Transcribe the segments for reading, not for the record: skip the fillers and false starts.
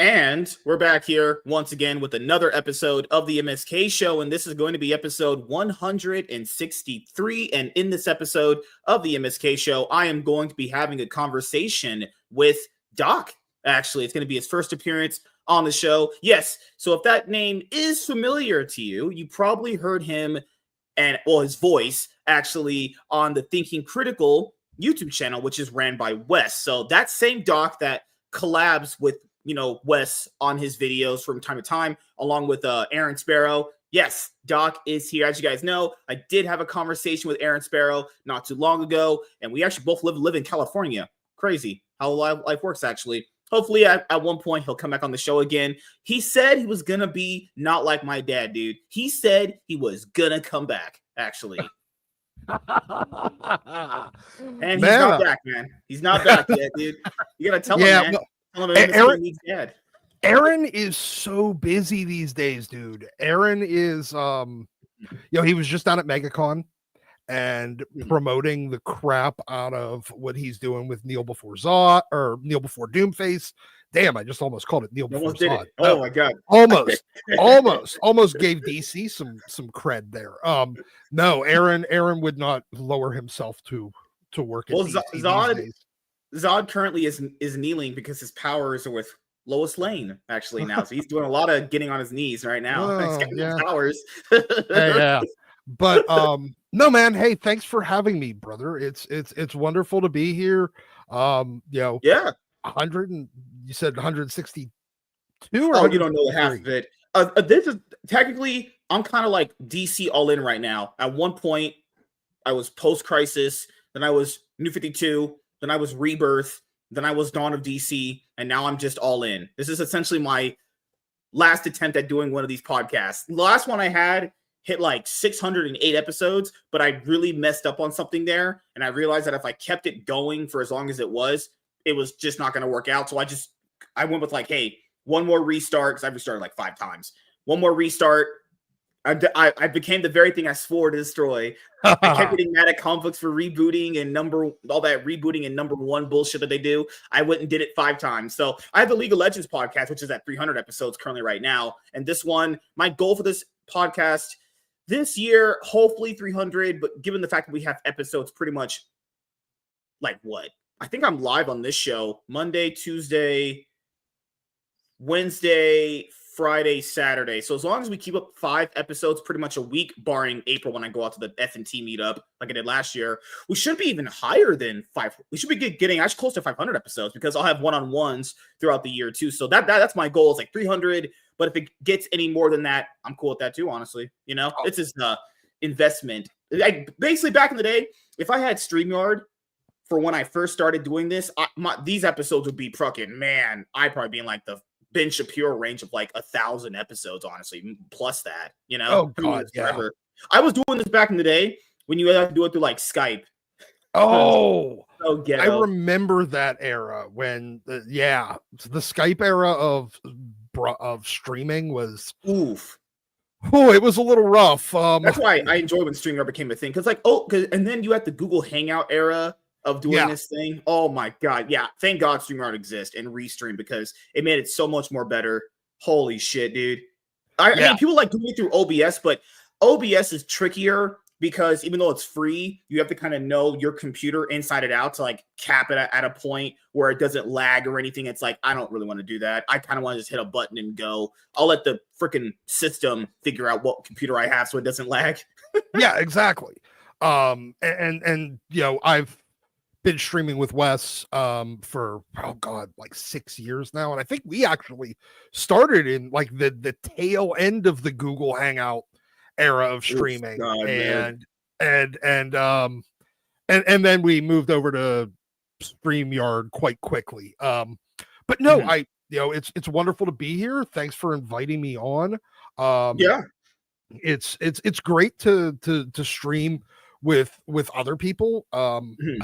And we're back here once again with another episode of the MSK show. And this is going to be episode 163. And in this episode of the MSK show, I am going to be having a conversation with Doc. Actually, it's going to be his first appearance on the show. Yes. So if that name is familiar to you, you probably heard him his voice actually on the Thinking Critical YouTube channel, which is ran by Wes. So that same Doc that collabs with Wes on his videos from time to time, along with Aaron Sparrow. Yes, Doc is here. As you guys know, I did have a conversation with Aaron Sparrow not too long ago, and we actually both live in California. Crazy how life works, actually. Hopefully, at one point, he'll come back on the show again. He said he was going to be not like my dad, dude. He said he was going to come back, actually. And he's not back, man. He's not back yet, dude. You got to tell him, man. No. Aaron is so busy these days, dude. Aaron is he was just down at MegaCon and promoting the crap out of what he's doing with Kneel Before Zod or Kneel Before Doomface. Damn, I just almost called it Kneel Before Zod. Oh my god. Almost gave DC some cred there. No, Aaron would not lower himself to work at DC Zod currently is kneeling because his powers are with Lois Lane actually now. So he's doing a lot of getting on his knees right now. Oh, he's yeah. Powers. Yeah. But no, man. Hey, thanks for having me, brother. It's wonderful to be here. Yeah. 100 and you said 162. Oh, you don't know half of it. This is technically I'm kind of like DC all in right now. At one point, I was post Crisis, then I was New 52. Then I was Rebirth, then I was Dawn of DC, and now I'm just all in. This is essentially my last attempt at doing one of these podcasts. The last one I had hit like 608 episodes, but I really messed up on something there, and I realized that if I kept it going for as long as it was just not going to work out. So I went with like, hey, one more restart, because I've restarted like 5 times. One more restart. I became the very thing I swore to destroy. I kept getting mad at comic books for rebooting and all that rebooting and number one bullshit that they do. I went and did it 5 times. So I have the League of Legends podcast, which is at 300 episodes currently right now. And this one, my goal for this podcast this year, hopefully 300. But given the fact that we have episodes pretty much like what? I think I'm live on this show Monday, Tuesday, Wednesday, Friday, Saturday. So as long as we keep up 5 episodes pretty much a week, barring April when I go out to the F&T meetup like I did last year, we should be even higher than 5. We should be getting actually close to 500 episodes because I'll have one-on-ones throughout the year too. So that's my goal. It's like 300. But if it gets any more than that, I'm cool with that too, honestly. It's just investment. Basically, back in the day, if I had StreamYard for when I first started doing this, these episodes would be fucking, man, I'd probably be in like the Ben Shapiro range of like 1,000 episodes, honestly, plus that, Oh god, yeah. Forever. I was doing this back in the day when you had to do it through like Skype. Oh, ghetto. I remember that era when the Skype era of streaming was oof. Oh, it was a little rough. That's why I enjoy when StreamYard became a thing, because and then you had the Google Hangout era of doing this thing. Oh my god, yeah. Thank God StreamYard exists and Restream, because it made it so much more better. Holy shit, dude. I mean, people like doing it through OBS, but OBS is trickier because even though it's free, you have to kind of know your computer inside and out to like cap it at a point where it doesn't lag or anything. It's like, I don't really want to do that. I kind of want to just hit a button and go. I'll let the freaking system figure out what computer I have so it doesn't lag. Yeah, exactly. And I've been streaming with Wes for like 6 years now, and I think we actually started in like the tail end of the Google Hangout era of streaming. And then we moved over to StreamYard quite quickly. But no, it's wonderful to be here. Thanks for inviting me on. It's great to stream with other people. I mean,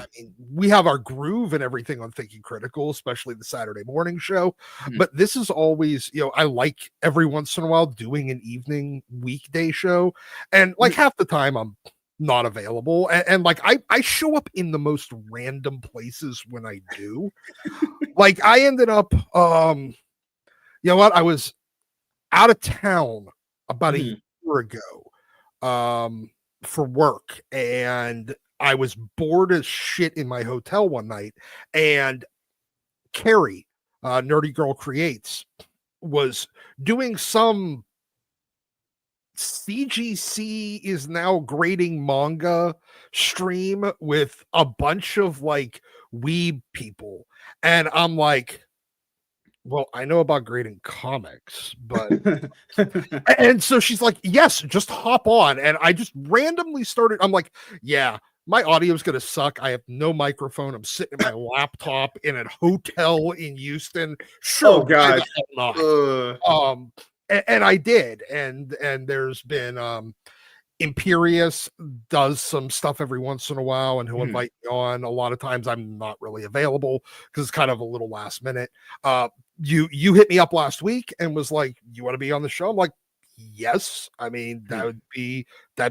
we have our groove and everything on Thinking Critical, especially the Saturday morning show. But this is always, I like every once in a while doing an evening weekday show, and like half the time I'm not available, and like I show up in the most random places when I do. Like I ended up You know what? I was out of town about a Mhm. year ago for work, and I was bored as shit in my hotel one night, and Carrie, Nerdy Girl Creates, was doing some CGC is now grading manga stream with a bunch of like weeb people. And I'm like, well, I know about grading comics, but and so she's like, yes, just hop on. And I just randomly started. I'm like, yeah, my audio is gonna suck. I have no microphone. I'm sitting in my laptop in a hotel in Houston. Sure, Oh why the gosh. hell not? Ugh. And I did, and there's been Imperius does some stuff every once in a while, and he'll Mhm. invite me on. A lot of times I'm not really available because it's kind of a little last minute. You hit me up last week and was like, "You want to be on the show?" I'm like, "Yes." I mean, that'd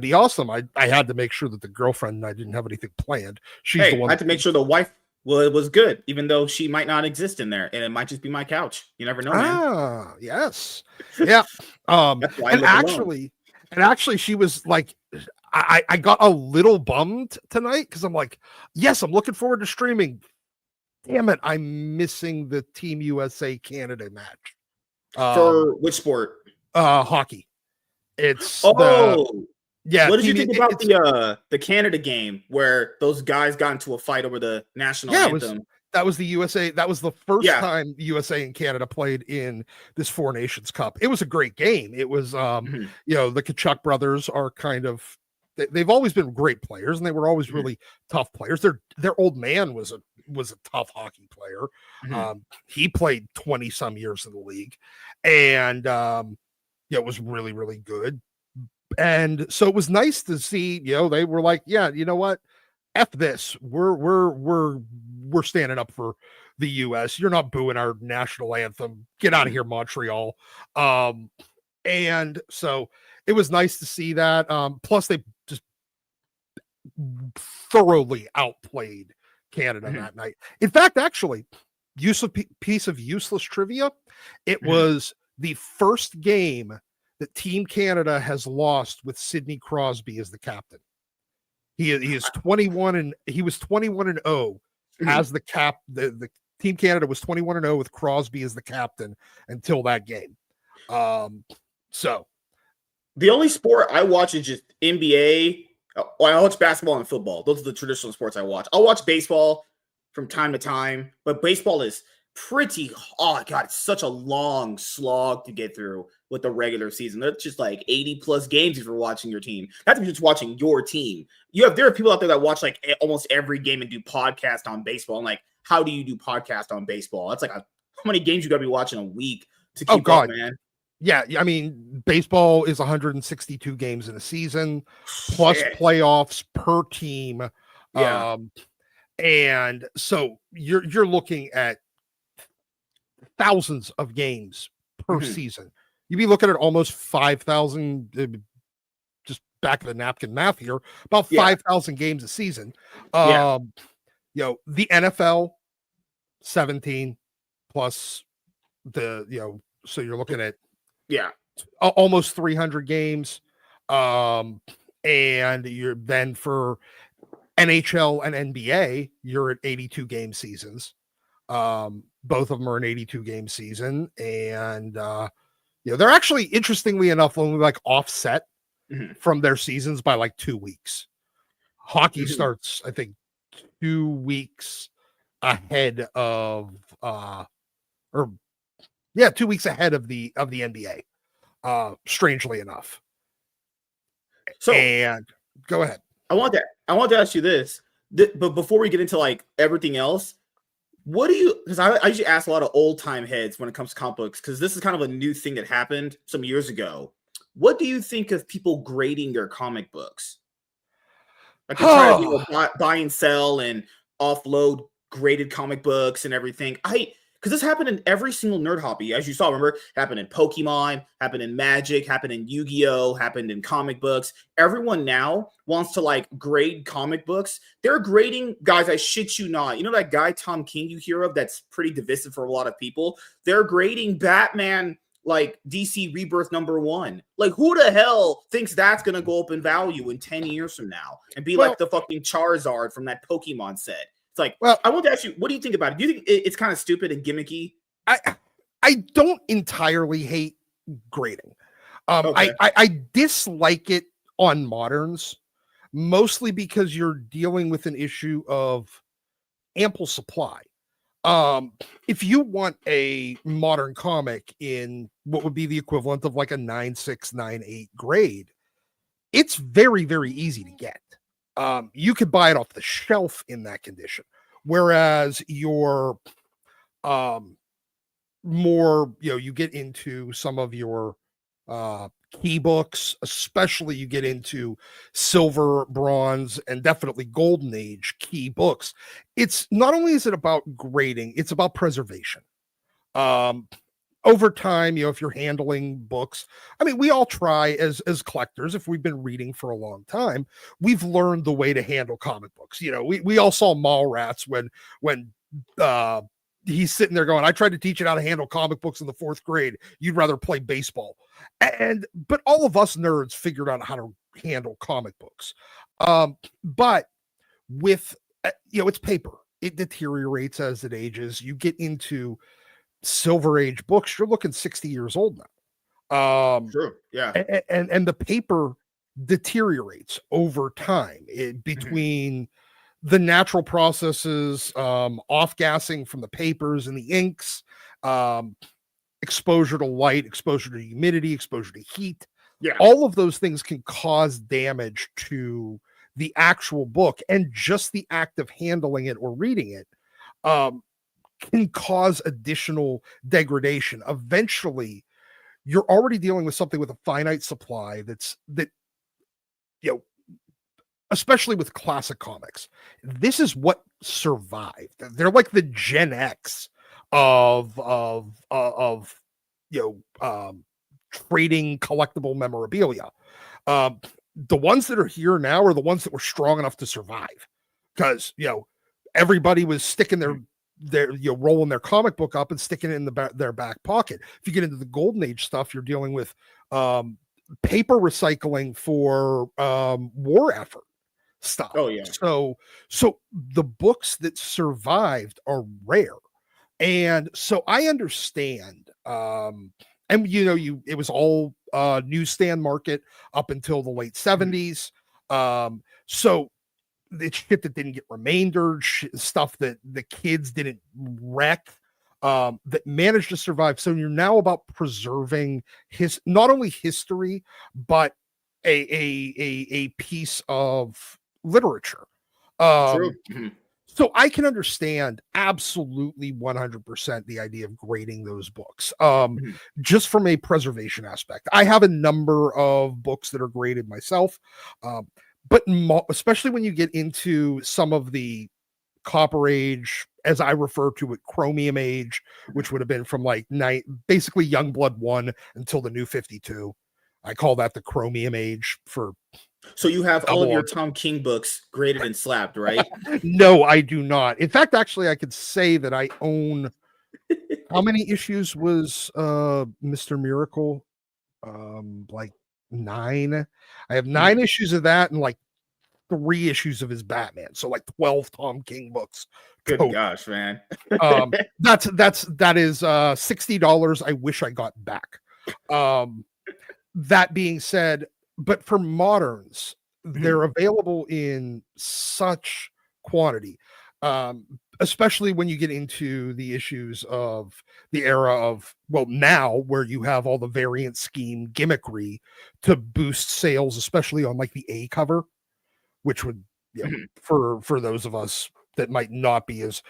be awesome. I had to make sure that the girlfriend and I didn't have anything planned. She's the Hey, I one had to make sure the wife was good, even though she might not exist in there, and it might just be my couch. You never know, man. Yes. Yeah. That's why I And live alone. actually she was like, I got a little bummed tonight because I'm like, yes, I'm looking forward to streaming. Damn it, I'm missing the Team USA Canada match. For which sport? Hockey. It's the Oh, yeah, what did you team think about it's the Canada game where those guys got into a fight over the national yeah, it was anthem? that was the USA. That was the first Yeah. time USA and Canada played in this Four Nations Cup. It was a great game. It was Mhm. the Kachuk brothers are kind of they've always been great players, and they were always Mhm. really tough players. Their old man was a tough hockey player. Mhm. He played 20 some years in the league, and it was really, really good. And so it was nice to see, they were like, yeah, you know what? F this. We're standing up for the US. You're not booing our national anthem. Get out of Mhm. here, Montreal. Um, and so it was nice to see that. Plus, they just thoroughly outplayed Canada Mhm. that night. In fact, actually, piece of useless trivia. It Mhm. was the first game that Team Canada has lost with Sidney Crosby as the captain. He is 21 and he was 21 and 0 Mhm. as the the Team Canada was 21 and 0 with Crosby as the captain until that game. So The only sport I watch is just NBA. Well, I watch basketball and football. Those are the traditional sports I watch. I'll watch baseball from time to time, but baseball is pretty. Oh god, it's such a long slog to get through with the regular season. That's just like 80 plus games if you're watching your team. That's just watching your team. There are people out there that watch like almost every game and do podcast on baseball. And like, how do you do podcast on baseball? That's like how many games you got to be watching a week to oh keep up, god, man. yeah, I mean baseball is 162 games in a season plus Shit. playoffs per team. Yeah. And so you're looking at thousands of games per Mhm. season. You'd be looking at almost 5,000, just back of the napkin math here, about Yeah. 5,000 games a season. Yeah. The NFL 17 plus so you're looking at Yeah. almost 300 games. And you're then for NHL and NBA, you're at 82 game seasons. Both of them are an 82 game season. And, they're actually, interestingly enough, only like offset Mhm. from their seasons by like 2 weeks. Hockey Mhm. starts, I think, 2 weeks ahead of or yeah, 2 weeks ahead of the NBA. Strangely enough. So And go ahead. I want to ask you this, but before we get into like everything else, what do you? Because I usually ask a lot of old time heads when it comes to comic books, because this is kind of a new thing that happened some years ago. What do you think of people grading their comic books? Like they try to buy and sell and offload graded comic books and everything. Because this happened in every single nerd hobby, as you saw. Remember, happened in Pokemon, happened in Magic, happened in Yu-Gi-Oh, happened in comic books. Everyone now wants to like grade comic books. They're grading, guys, I shit you not. You know that guy Tom King you hear of that's pretty divisive for a lot of people? They're grading Batman like DC Rebirth #1. Like, who the hell thinks that's gonna go up in value in 10 years from now and be like the fucking Charizard from that Pokemon set? It's like, well, I want to ask you, what do you think about it? Do you think it's kind of stupid and gimmicky? I don't entirely hate grading. Okay. I dislike it on moderns, mostly because you're dealing with an issue of ample supply. If you want a modern comic in what would be the equivalent of like a 9.6, 9.8 grade, it's very, very easy to get. You could buy it off the shelf in that condition. Whereas your more, you get into some of your key books, especially you get into silver, bronze, and definitely golden age key books. It's not only is it about grading, it's about preservation. Over time, if you're handling books, I mean, we all try as collectors, if we've been reading for a long time, we've learned the way to handle comic books. We all saw Mallrats when he's sitting there going, I tried to teach you how to handle comic books in the 4th grade. You'd rather play baseball. But all of us nerds figured out how to handle comic books. But with, it's paper. It deteriorates as it ages. You get into Silver Age books, you're looking 60 years old now. True. Yeah. And the paper deteriorates over time between the natural processes, off-gassing from the papers and the inks, exposure to light, exposure to humidity, exposure to heat. Yeah. All of those things can cause damage to the actual book, and just the act of handling it or reading it can cause additional degradation. Eventually, you're already dealing with something with a finite supply especially with classic comics. This is what survived. They're like the Gen X of trading collectible memorabilia. The ones that are here now are the ones that were strong enough to survive, because everybody was sticking their rolling their comic book up and sticking it in their back pocket. If you get into the golden age stuff, you're dealing with paper recycling for war effort stuff. Oh yeah. So the books that survived are rare, and so I understand. And it was all newsstand market up until the late 70s. So it's shit that didn't get remaindered, stuff that the kids didn't wreck, that managed to survive. So you're now about preserving not only history, but a piece of literature. True. So I can understand absolutely 100% the idea of grading those books, just from a preservation aspect. I have a number of books that are graded myself, but especially when you get into some of the Copper Age, as I refer to it, Chromium Age, which would have been from like basically Youngblood 1 until the New 52. I call that the Chromium Age for... So you have all of your Tom King books graded and slabbed, right? No, I do not. In fact, actually, I could say that I own... How many issues was Mr. Miracle? Like 9. I have 9 issues of that and like 3 issues of his Batman. So like 12 Tom King books. Good gosh, man. that is $60 I wish I got back. That being said, but for moderns, they're available in such quantity, especially when you get into the issues of the era of, well, now where you have all the variant scheme gimmickry to boost sales, especially on like the A cover, which would, for those of us that might not be as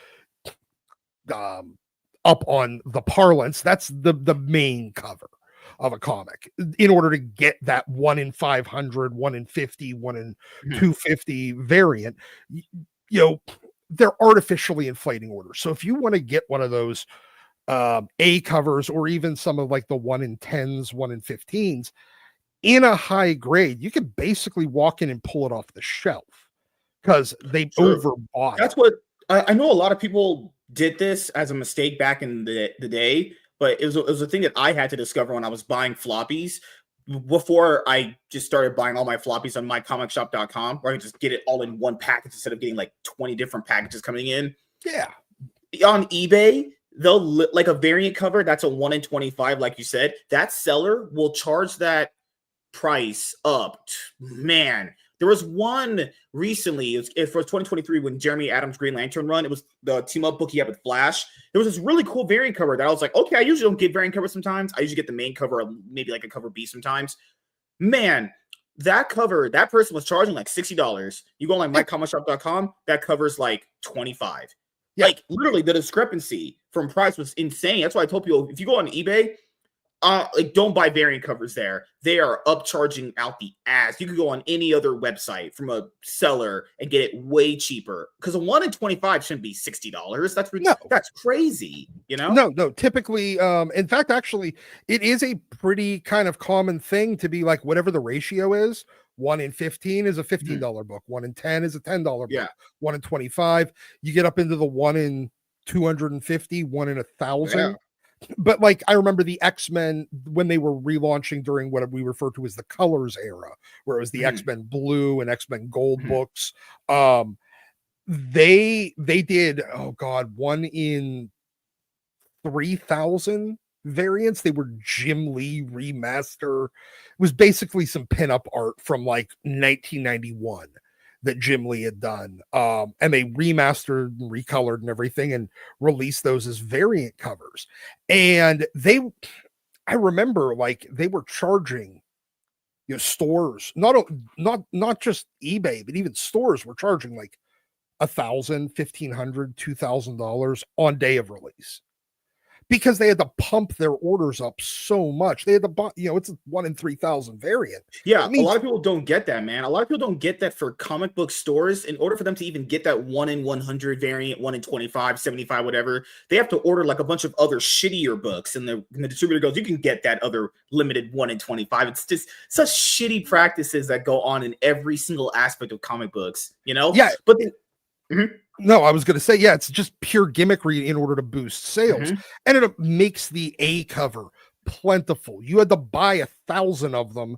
up on the parlance, that's the main cover of a comic, in order to get that 1 in 500, 1 in 50, 1 in 250 variant. They're artificially inflating orders. So if you want to get one of those A covers, or even some of like the 1 in 10s, 1 in 15s in a high grade, you can basically walk in and pull it off the shelf because they overbought That's it. what I know. A lot of people did this as a mistake back in the day, but it was a thing that I had to discover when I was buying floppies. Before I just started buying all my floppies on mycomicshop.com, where I could just get it all in one package instead of getting like 20 different packages coming in. Yeah. On eBay, they'll like a variant cover that's a 1 in 25, like you said. That seller will charge that price up. Man, there was one recently, it was 2023 when Jeremy Adams' Green Lantern run. It was the team up book he had with Flash. There was this really cool variant cover that I was like, okay, I usually don't get variant covers sometimes. I usually get the main cover, or maybe like a cover B sometimes. Man, that cover, that person was charging like $60. You go on like mycomicshop.com, that cover's like 25. Yeah. Like literally the discrepancy from price was insane. That's why I told people, if you go on eBay, like don't buy variant covers there. They are upcharging out the ass. You could go on any other website from a seller and get it way cheaper, because a 1 in 25 shouldn't be $60. That's crazy, you know? No. Typically, in fact, actually, it is a pretty kind of common thing to be like whatever the ratio is. 1 in 15 is a $15 book. 1 in 10 is a $10 book. Yeah. 1 in 25, you get up into the 1 in 250, 1 in 1,000. Yeah. But like I remember the X-Men when they were relaunching during what we refer to as the Colors era, where it was the X-Men Blue and X-Men Gold books. They did 1 in 3,000 variants. They were Jim Lee remaster. It was basically some pinup art from like 1991 that Jim Lee had done. And they remastered and recolored and everything and released those as variant covers. And I remember like they were charging, stores, not just eBay, but even stores were charging like $1,000, $1,500, $2,000 on day of release, because they had to pump their orders up so much. They had to buy, it's a 1 in 3,000 variant. Yeah, a lot of people don't get that, man. A lot of people don't get that for comic book stores. In order for them to even get that 1 in 100 variant, 1 in 25, 75, whatever, they have to order like a bunch of other shittier books. And the distributor goes, you can get that other limited 1 in 25. It's just such shitty practices that go on in every single aspect of comic books, Yeah. But No, I was going to say, it's just pure gimmickry in order to boost sales. And it makes the A cover plentiful. You had to buy 1,000 of them.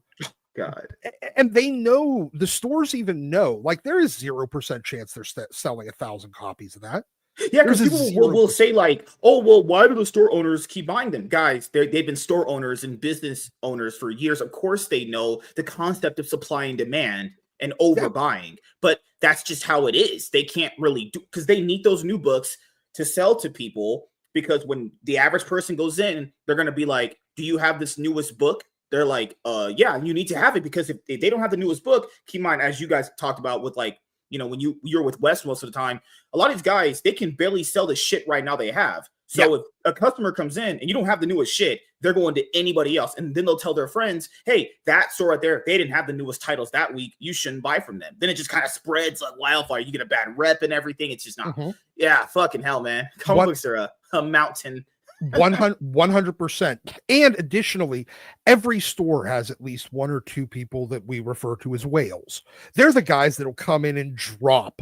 God. And they know, the stores even know, like there is 0% chance they're selling 1,000 copies of that. Yeah, because people will say like, oh, well, why do the store owners keep buying them? Guys, they've been store owners and business owners for years. Of course, they know the concept of supply and demand and overbuying, but that's just how it is. They can't really do, because they need those new books to sell to people, because when the average person goes in, they're going to be like, do you have this newest book? They're like, yeah, you need to have it, because if they don't have the newest book, keep in mind, as you guys talked about with like, when you're with Wes most of the time, a lot of these guys, they can barely sell the shit right now they have. So if a customer comes in and you don't have the newest shit, they're going to anybody else. And then they'll tell their friends, hey, that store right there, they didn't have the newest titles that week. You shouldn't buy from them. Then it just kind of spreads like wildfire. You get a bad rep and everything. It's just not. Yeah, fucking hell, man. Comic books are a mountain. 100%. And additionally, every store has at least 1 or 2 people that we refer to as whales. They're the guys that'll come in and drop.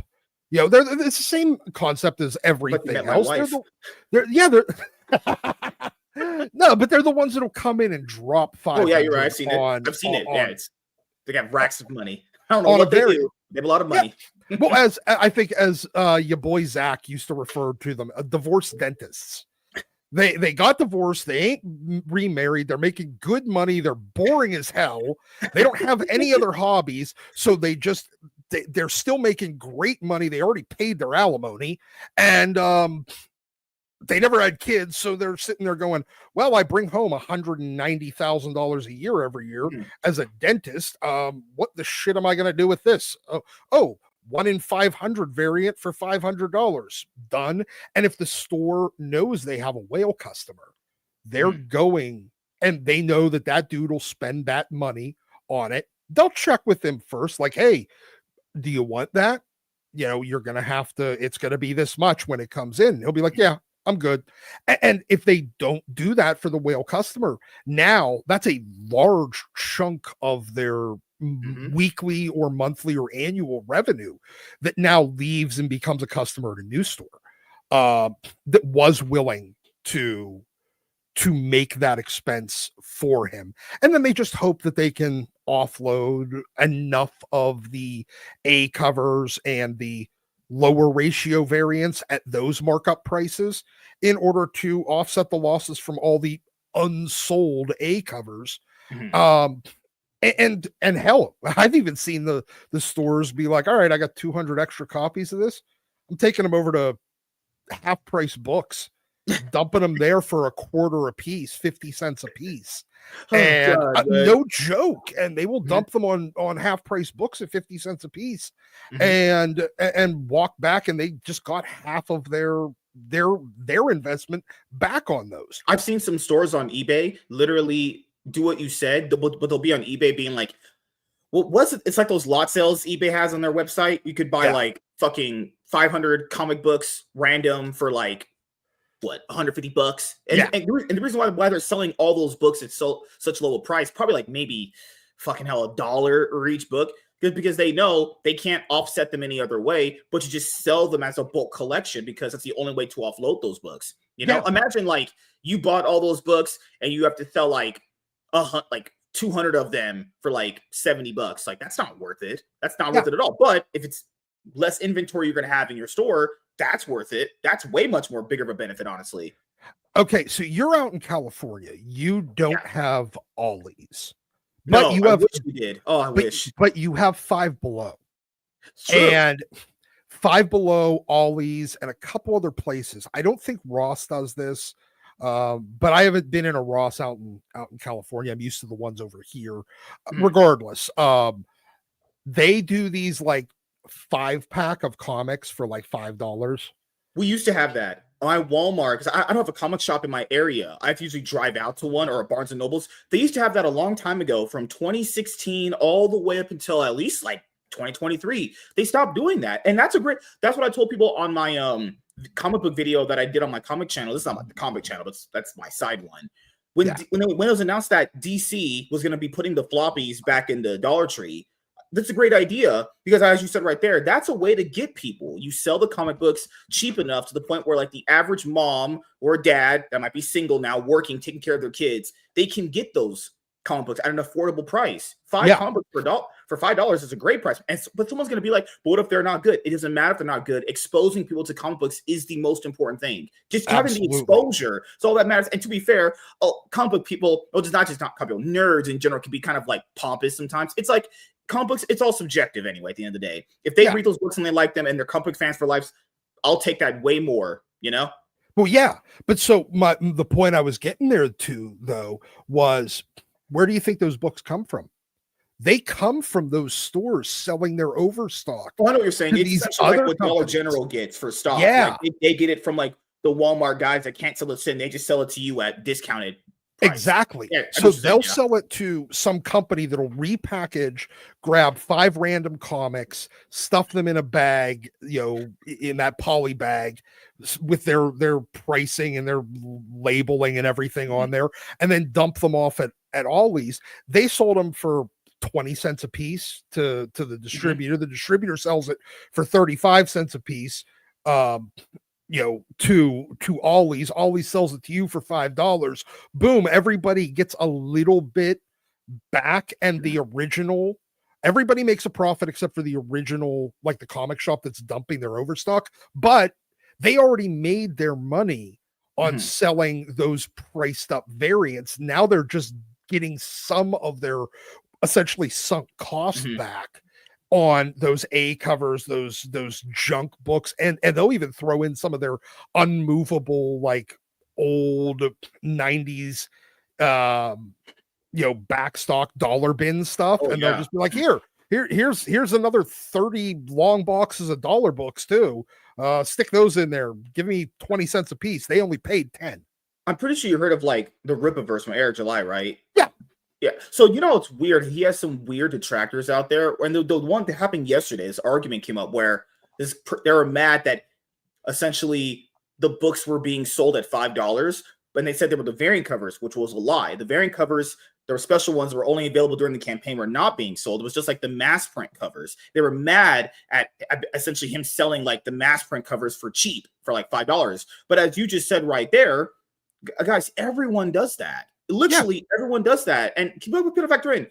It's the same concept as everything else. They're no, but they're the ones that'll come in and drop 5. Oh yeah, you're right. I've seen it. Yeah, they got racks of money. I don't know what they do. They have a lot of money. Yeah. Well, as your boy Zach used to refer to them, divorced dentists. They got divorced. They ain't remarried. They're making good money. They're boring as hell. They don't have any other hobbies, so they're still making great money. They already paid their alimony, and they never had kids, so they're sitting there going, well, I bring home $190,000 a year every year as a dentist. What the shit am I going to do with this? 1 in 500 variant for $500. Done. And if the store knows they have a whale customer, they're going, and they know that dude will spend that money on it. They'll check with him first, like, hey, do you want that? You're going to have to, it's going to be this much when it comes in. He'll be like, yeah, I'm good. And if they don't do that for the whale customer, now that's a large chunk of their weekly or monthly or annual revenue that now leaves and becomes a customer at a new store that was willing to make that expense for him. And then they just hope that they can offload enough of the A covers and the lower ratio variants at those markup prices in order to offset the losses from all the unsold A covers. And hell, I've even seen the stores be like, all right, I got 200 extra copies of this. I'm taking them over to half price books, dumping them there for a quarter a piece, 50 cents a piece. And no joke. And they will dump them on half price books at 50 cents a piece and walk back, and they just got half of their investment back on those. I've seen some stores on eBay literally do what you said, but they'll be on eBay being like, what was it? It's like those lot sales eBay has on their website. You could buy like fucking 500 comic books random for like what, $150. And the reason why they're selling all those books at such low a price, probably like maybe fucking hell $1 or each book, because they know they can't offset them any other way but to just sell them as a bulk collection, because that's the only way to offload those books. You know, imagine like you bought all those books and you have to sell like 200 of them for like $70. Like, that's not worth it. That's not worth it at all. But if it's less inventory you're going to have in your store, that's worth it. That's way much more bigger of a benefit, honestly. Okay, so you're out in California. You don't have Ollie's. But no, I wish we did. Oh, I wish. But you have Five Below. And Five Below, Ollie's, and a couple other places. I don't think Ross does this. But I haven't been in a Ross out in California. I'm used to the ones over here. Regardless, they do these like 5-pack of comics for like $5. We used to have that. My Walmart, because I don't have a comic shop in my area. I have to usually drive out to one, or a Barnes and Nobles. They used to have that a long time ago, from 2016 all the way up until at least like 2023. They stopped doing that, and that's what I told people on my comic book video that I did on my comic channel. This is not my comic channel, but that's my side one. When it was announced that DC was going to be putting the floppies back in the Dollar Tree, that's a great idea, because as you said right there, that's a way to get people. You sell the comic books cheap enough to the point where like the average mom or dad that might be single now, working, taking care of their kids, they can get those comic books at an affordable price. Comic books for $5 is a great price. But someone's going to be like, but what if they're not good? It doesn't matter if they're not good. Exposing people to comic books is the most important thing. Just having the exposure. So all that matters. And to be fair, comic book people, not comic book nerds in general, can be kind of like pompous sometimes. It's like comic books, it's all subjective anyway at the end of the day. If they read those books and they like them and they're comic book fans for life, I'll take that way more, you know? Well, yeah. But so the point I was getting there to, though, was, where do you think those books come from? They come from those stores selling their overstock. Well, I know what you're saying. It's like what Dollar General gets for stock. Yeah. Like they get it from like the Walmart guys that can't sell it in. They just sell it to you at discounted price. Exactly. Yeah, so they'll sell it to some company that'll repackage, grab 5 random comics, stuff them in a bag, in that poly bag with their pricing and their labeling and everything on there, and then dump them off at Ollie's. They sold them for 20 cents a piece to the distributor. The distributor sells it for 35 cents a piece. To Ollie's. Ollie's sells it to you for $5. Boom, everybody gets a little bit back, and the original, everybody makes a profit except for the original, like the comic shop that's dumping their overstock, but they already made their money on selling those priced up variants. Now they're just getting some of their essentially sunk costs back on those A covers, those junk books, and they'll even throw in some of their unmovable, like old 90s backstock dollar bin stuff. They'll just be like, here's another 30 long boxes of dollar books too. Stick those in there. Give me 20 cents a piece. They only paid 10. I'm pretty sure you heard of like the Rippaverse from Eric July, right? Yeah. So, it's weird. He has some weird detractors out there. And the one that happened yesterday, this argument came up where they were mad that essentially the books were being sold at $5, but they said they were the variant covers, which was a lie. The variant covers, there were special ones that were only available during the campaign, were not being sold. It was just like the mass print covers. They were mad at essentially him selling like the mass print covers for cheap, for like $5. But as you just said right there, guys, everyone does that. Literally, everyone does that. And people factor in,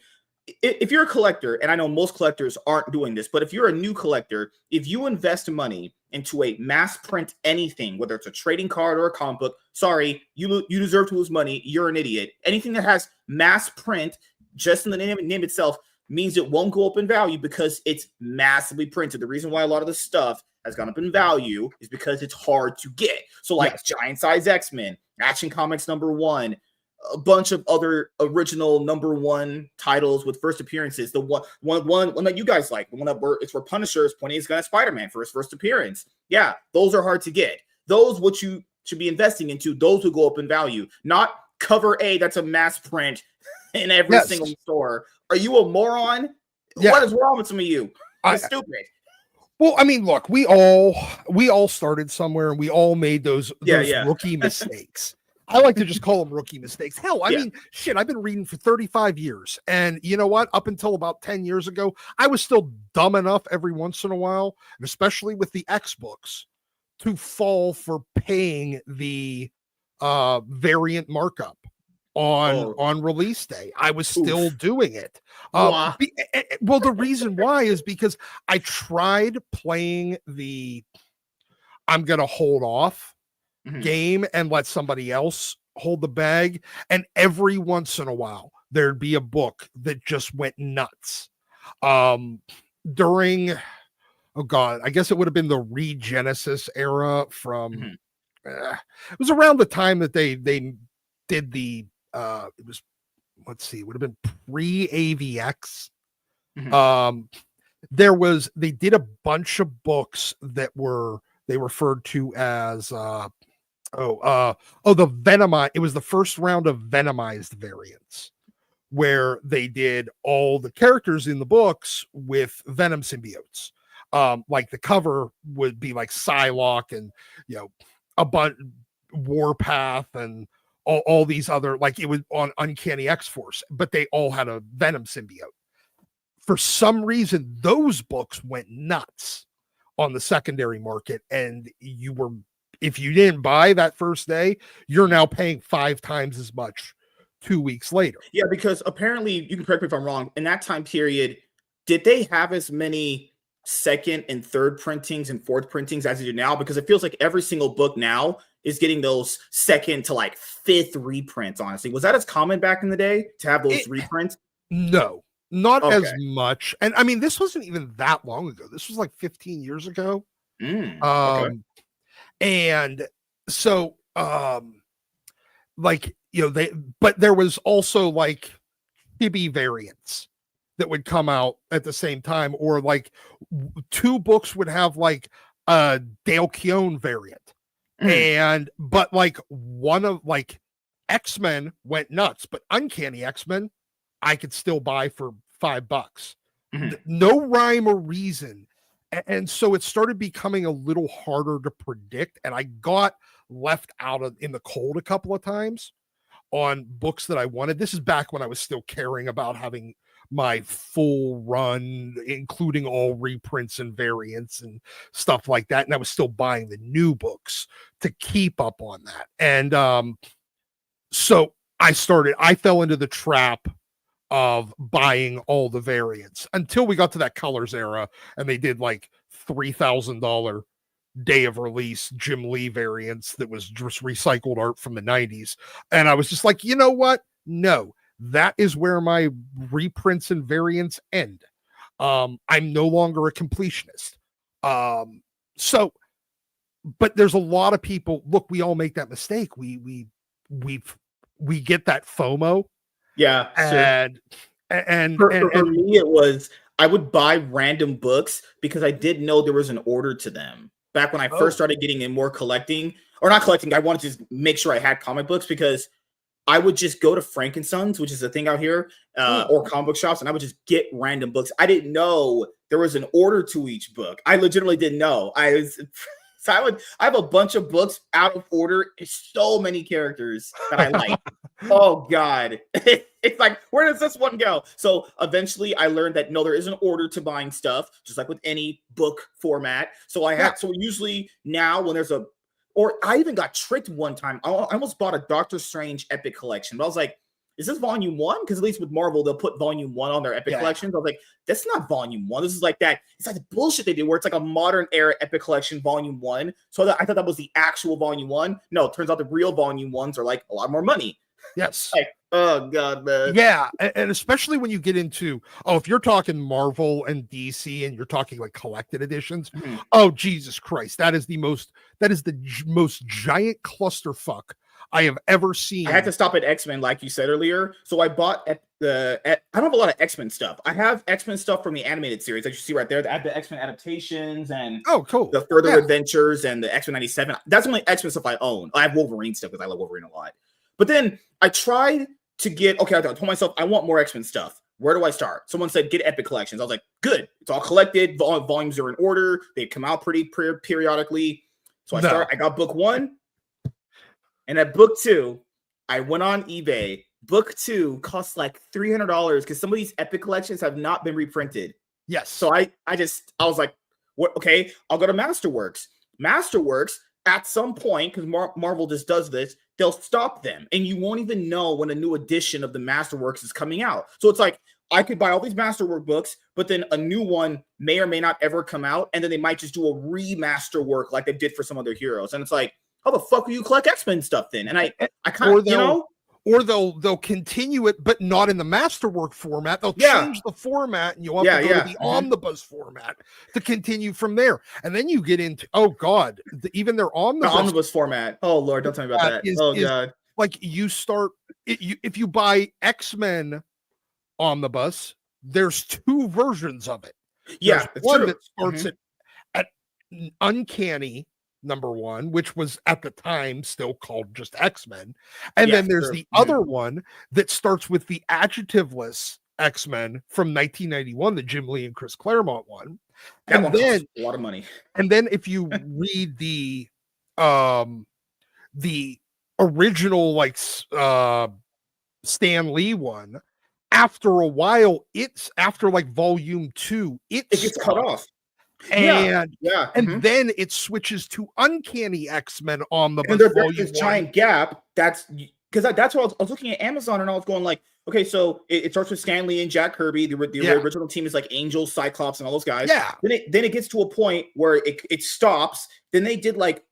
if you're a collector, and I know most collectors aren't doing this, but if you're a new collector, if you invest money into a mass print anything, whether it's a trading card or a comic book, sorry, you deserve to lose money. You're an idiot. Anything that has mass print, just in the name itself, means it won't go up in value because it's massively printed. The reason why a lot of this stuff has gone up in value is because it's hard to get. So like Giant Size X-Men, Action Comics #1, a bunch of other original #1 titles with first appearances. The one that you guys like, the one that it's where Punisher is pointing his gun at Spider-Man for his first appearance. Yeah, those are hard to get. Those what you should be investing into. Those will go up in value. Not cover A that's a mass print in every single store. Are you a moron? Yeah. What is wrong with some of you? It's stupid. Well, I mean, look, we all started somewhere, and we all made those rookie mistakes. I like to just call them rookie mistakes. Hell, I mean, shit, I've been reading for 35 years. And you know what? Up until about 10 years ago, I was still dumb enough every once in a while, and especially with the X books, to fall for paying the variant markup on release day. I was still doing it. Well, the reason why is because I tried playing the I'm going to hold off game and let somebody else hold the bag, and every once in a while there'd be a book that just went nuts. During I guess it would have been the Regenesis era from it was around the time that they did the it was, let's see, it would have been pre-AVX. They did a bunch of books that they referred to as the Venomized. It was the first round of Venomized variants, where they did all the characters in the books with Venom symbiotes. Like the cover would be like Psylocke and a bunch Warpath and all these other, like it was on Uncanny X-Force, but they all had a Venom symbiote. For some reason, those books went nuts on the secondary market, and if you didn't buy that first day, you're now paying 5 times as much 2 weeks later. Yeah, because apparently, you can correct me if I'm wrong, in that time period, did they have as many second and third printings and fourth printings as they do now? Because it feels like every single book now is getting those second to like fifth reprints, honestly. Was that as common back in the day to have those reprints? No, not as much. And I mean, this wasn't even that long ago. This was like 15 years ago. And so, but there was also like chibi variants that would come out at the same time, or like 2 books would have like a Dale Keown variant. But like one of like X-Men went nuts, but Uncanny X-Men I could still buy for $5. No rhyme or reason. And so it started becoming a little harder to predict, and I got left out in the cold a couple of times on books that I wanted. This is back when I was still caring about having my full run, including all reprints and variants and stuff like that. And I was still buying the new books to keep up on that. And so I fell into the trap of buying all the variants until we got to that Colors era, and they did like $3,000 day of release Jim Lee variants that was just recycled art from the 90s. And I was just like, you know what? No, that is where my reprints and variants end. I'm no longer a completionist. But there's a lot of people, look, we all make that mistake. We get that FOMO. Yeah. And for me, it was, I would buy random books because I didn't know there was an order to them. Back when I first started getting in more collecting, or not collecting, I wanted to make sure I had comic books, because I would just go to Frankensons, which is a thing out here, or comic book shops, and I would just get random books. I didn't know there was an order to each book. I legitimately didn't know. So I have a bunch of books out of order. It's so many characters that I like. Oh God. It's like, where does this one go? So eventually I learned that no, there is an order to buying stuff, just like with any book format. So so usually now when there's or I even got tricked one time. I almost bought a Doctor Strange Epic Collection, but I was like, is this volume 1? Because at least with Marvel, they'll put volume 1 on their Epic collections. I was like, that's not volume 1. This is like that. It's like the bullshit they do where it's like a modern era Epic Collection volume 1. So I thought that was the actual volume 1. No, it turns out the real volume 1s are like a lot more money. Yes. Like, oh God, man. Yeah, and especially when you get into if you're talking Marvel and DC and you're talking like collected editions, oh Jesus Christ, that is the most giant clusterfuck I have ever seen. I had to stop at X-Men, like you said earlier. So I bought I don't have a lot of X-Men stuff. I have X-Men stuff from the animated series that you see right there. I have the X-Men adaptations and cool. The Further Adventures and the X-Men 97. That's the only X-Men stuff I own. I have Wolverine stuff because I love Wolverine a lot. But then I tried to get, I told myself, I want more X-Men stuff. Where do I start? Someone said, get Epic Collections. I was like, good. It's all collected. Volumes are in order. They come out pretty periodically. So I got book 1. And at book 2, I went on eBay. Book 2 costs like $300 because some of these Epic Collections have not been reprinted. Yes. So I was like, what? Okay, I'll go to Masterworks. Masterworks, at some point, because Marvel just does this, they'll stop them. And you won't even know when a new edition of the Masterworks is coming out. So it's like, I could buy all these Masterwork books, but then a new one may or may not ever come out. And then they might just do a remaster work like they did for some other heroes. And it's like, how the fuck will you collect X-Men stuff then? And I kind of, or they'll continue it, but not in the Masterwork format. They'll change the format, and you'll have to go to the omnibus format to continue from there. And then you get into even their omnibus format. Oh Lord, don't tell me about that. God, like you start if you buy X-Men omnibus, there's 2 versions of it. Yeah, there's one that starts at Uncanny #1, which was at the time still called just X-Men. And then there's the other one that starts with the adjectiveless X-Men from 1991, the Jim Lee and Chris Claremont one. That one costs a lot of money. And then if you read the original like Stan Lee one, after a while, it's after like volume 2, it gets cut off. And then it switches to Uncanny X-Men on the and there's this giant gap. That's because that's what I was looking at Amazon and I was going like, okay, so it starts with Stan Lee and Jack Kirby. The original team is like Angel, Cyclops, and all those guys. Yeah. Then it gets to a point where it stops. Then they did like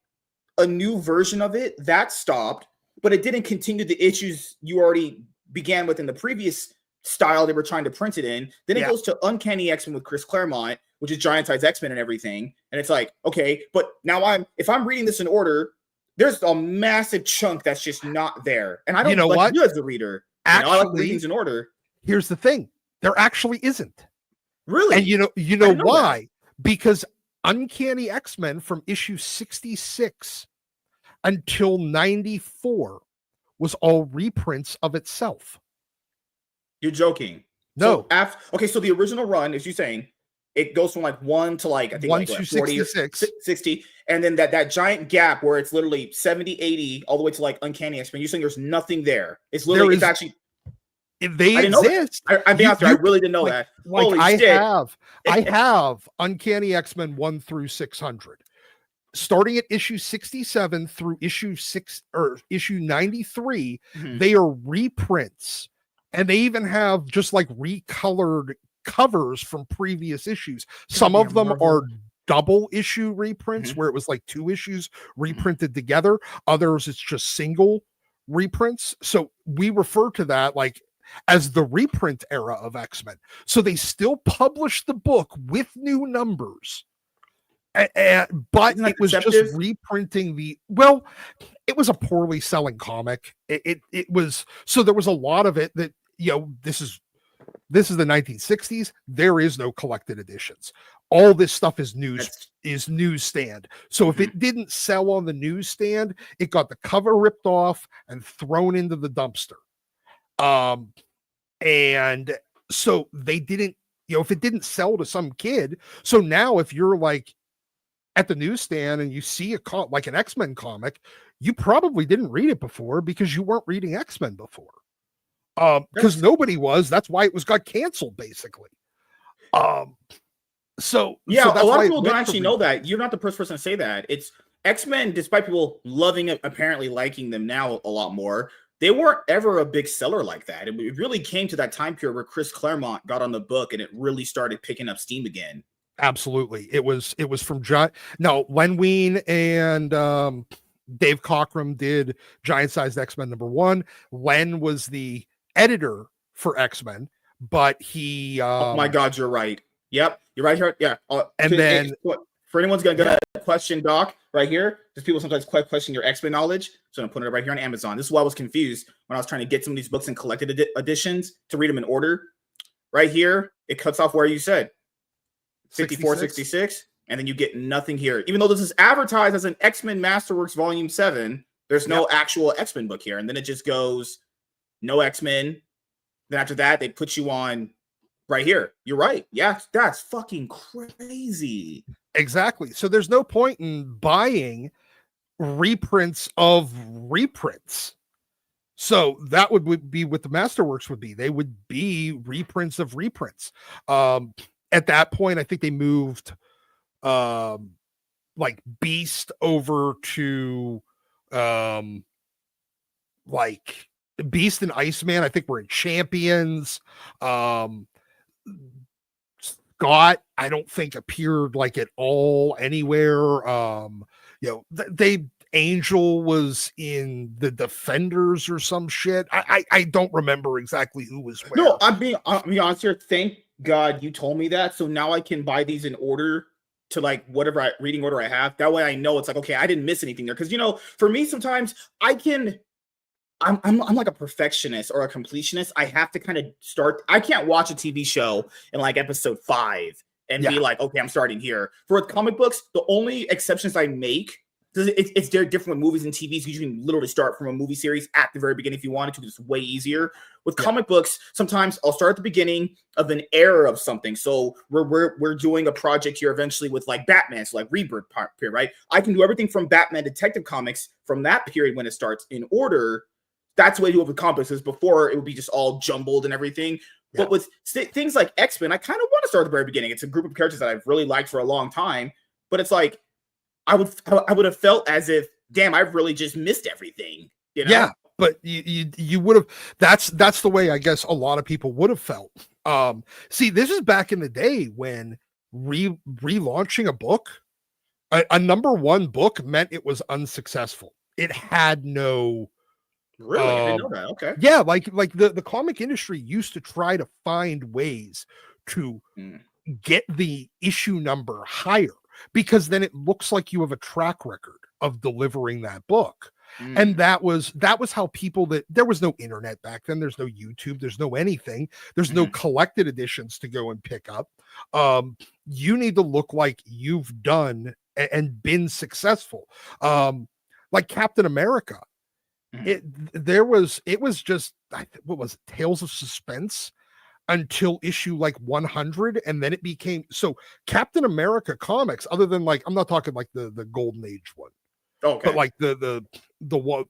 a new version of it that stopped, but it didn't continue the issues you already began with in the previous style they were trying to print it in. Then it goes to Uncanny X-Men with Chris Claremont, which is giant size X-Men and everything. And it's like, okay, but now if I'm reading this in order, there's a massive chunk that's just not there. And I don't know what you as the reader. Actually, I like reading things in order. Here's the thing. There actually isn't. Really? And you know why? That. Because Uncanny X-Men from issue 66 until 94 was all reprints of itself. You're joking. No. So so the original run, as you're saying, it goes from like 1 to like, I think 1 like, to 40 66. or 60. And then that giant gap where it's literally 70, 80, all the way to like Uncanny X-Men. You're saying there's nothing there. It's literally, it's actually. They exist. I really didn't know that. Like I have Uncanny X-Men 1 through 600. Starting at issue 67 through issue 93, they are reprints. And they even have just like recolored covers from previous issues. Some of them are double issue reprints where it was like 2 issues reprinted together. Others, it's just single reprints. So we refer to that like as the reprint era of X-Men. So they still publish the book with new numbers. But it was just reprinting it was a poorly selling comic. It was, so there was a lot of it that, this is the 1960s. There is no collected editions. All this stuff is newsstand. So if it didn't sell on the newsstand, it got the cover ripped off and thrown into the dumpster. And so they didn't, if it didn't sell to some kid. So now if you're like at the newsstand and you see like an X-Men comic, you probably didn't read it before because you weren't reading X-Men before. Because nobody was. That's why it got canceled, basically. So yeah, that's a lot why of people don't actually know that. You're not the first person to say that. It's X-Men, despite people loving it, apparently liking them now a lot more. They weren't ever a big seller like that. It really came to that time period where Chris Claremont got on the book and it really started picking up steam again. Absolutely. It was from Len Wein and Dave Cockrum did Giant Sized X-Men #1. Len was the editor for X-Men, but he oh my god, you're right. Yep, you're right here. Yeah. And then for anyone's gonna question Doc right here, because people sometimes question your X-Men knowledge. So I'm putting it right here on Amazon. This is why I was confused when I was trying to get some of these books in collected editions to read them in order. Right here, it cuts off where you said 54, 66, and then you get nothing here. Even though this is advertised as an X-Men Masterworks Volume 7, there's no actual X-Men book here. And then it just goes, no X-Men. Then after that, they put you on right here. You're right. Yeah, that's fucking crazy. Exactly. So there's no point in buying reprints of reprints. So that would be what the Masterworks would be. They would be reprints of reprints. At that point, I think they moved like Beast over to like Beast and Iceman, I think, were in Champions. Scott, I don't think appeared like at all anywhere. Angel was in the Defenders or some shit. I don't remember exactly who was where. No, I'm being honest here. Thank God you told me that. So now I can buy these in order to like whatever reading order I have. That way I know it's like, okay, I didn't miss anything there. Because for me, sometimes I'm like a perfectionist or a completionist. I have to kind of start. I can't watch a TV show in like episode 5 and be like, okay, I'm starting here. For comic books, the only exceptions I make, it's they're different with movies and TVs. You can literally start from a movie series at the very beginning if you wanted to. It's way easier. With comic books, sometimes I'll start at the beginning of an era of something. So we're doing a project here eventually with like Batman, so like Rebirth period, right? I can do everything from Batman Detective Comics from that period when it starts in order. That's the way to do it with comic books. Before it would be just all jumbled and everything. Yeah. But with things like X-Men, I kind of want to start at the very beginning. It's a group of characters that I've really liked for a long time. But it's like I would have felt as if, damn, I've really just missed everything. Yeah, but you would have. That's the way I guess a lot of people would have felt. See, this is back in the day when relaunching a book, a #1 book meant it was unsuccessful. It had no. Really? I didn't know that. Okay. Yeah, like the comic industry used to try to find ways to get the issue number higher, because then it looks like you have a track record of delivering that book. And that was how people there was no internet back then. There's no YouTube. There's no anything. There's no collected editions to go and pick up. You need to look like you've done and been successful. Like Captain America. It was just, what was it, Tales of Suspense until issue like 100, and then it became so Captain America comics, other than like, I'm not talking like the Golden Age one, but like the one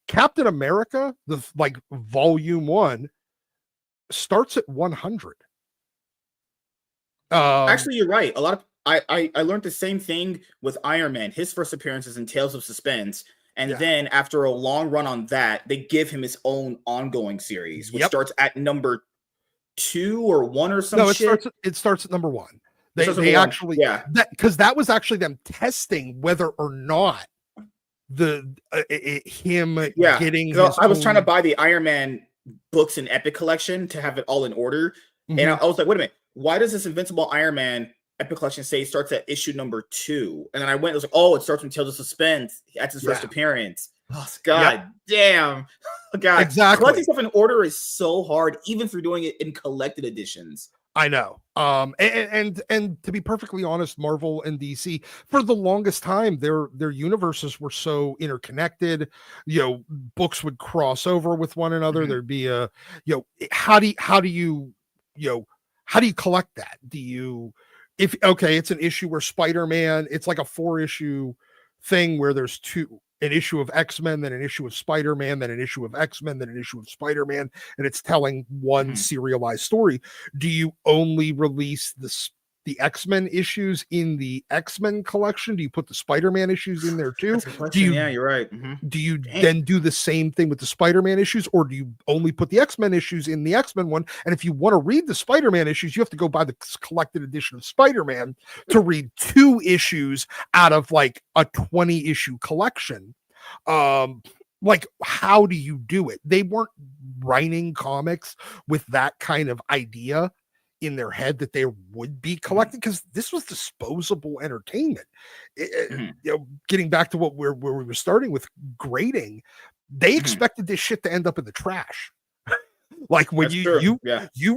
Captain America, the like volume 1 starts at 100. Actually, you're right. A lot of I learned the same thing with Iron Man. His first appearance is in Tales of Suspense. And then after a long run on that, they give him his own ongoing series, which starts at number 2 or 1 or something. No, it starts at number 1. They actually, because that was actually them testing whether or not him getting. I was trying to buy the Iron Man books in Epic Collection to have it all in order, and I was like, wait a minute, why does this Invincible Iron Man Epic Collection say it starts at issue number 2? And then I went, I was like, oh, it starts from Tales of Suspense. That's his first appearance. Oh, God damn. Oh, God. Exactly. Collecting stuff in order is so hard, even if you're doing it in collected editions. I know. And to be perfectly honest, Marvel and DC, for the longest time, their universes were so interconnected. Books would cross over with one another. There'd be how do you collect that? Do you it's an issue where Spider-Man, it's like a 4-issue thing where there's an issue of X-Men, then an issue of Spider-Man, then an issue of X-Men, then an issue of Spider-Man, and it's telling one serialized story. Do you only release the X-Men issues in the X-Men collection? Do you put the Spider-Man issues in there too? Yeah, you're right. Do you then do the same thing with the Spider-Man issues, or do you only put the X-Men issues in the X-Men one? And if you want to read the Spider-Man issues, you have to go buy the collected edition of Spider-Man to read 2 issues out of like a 20-issue collection. Like, how do you do it? They weren't writing comics with that kind of idea in their head that they would be collecting, because this was disposable entertainment. Getting back to where we were starting with grading, they expected this shit to end up in the trash. Like when you'd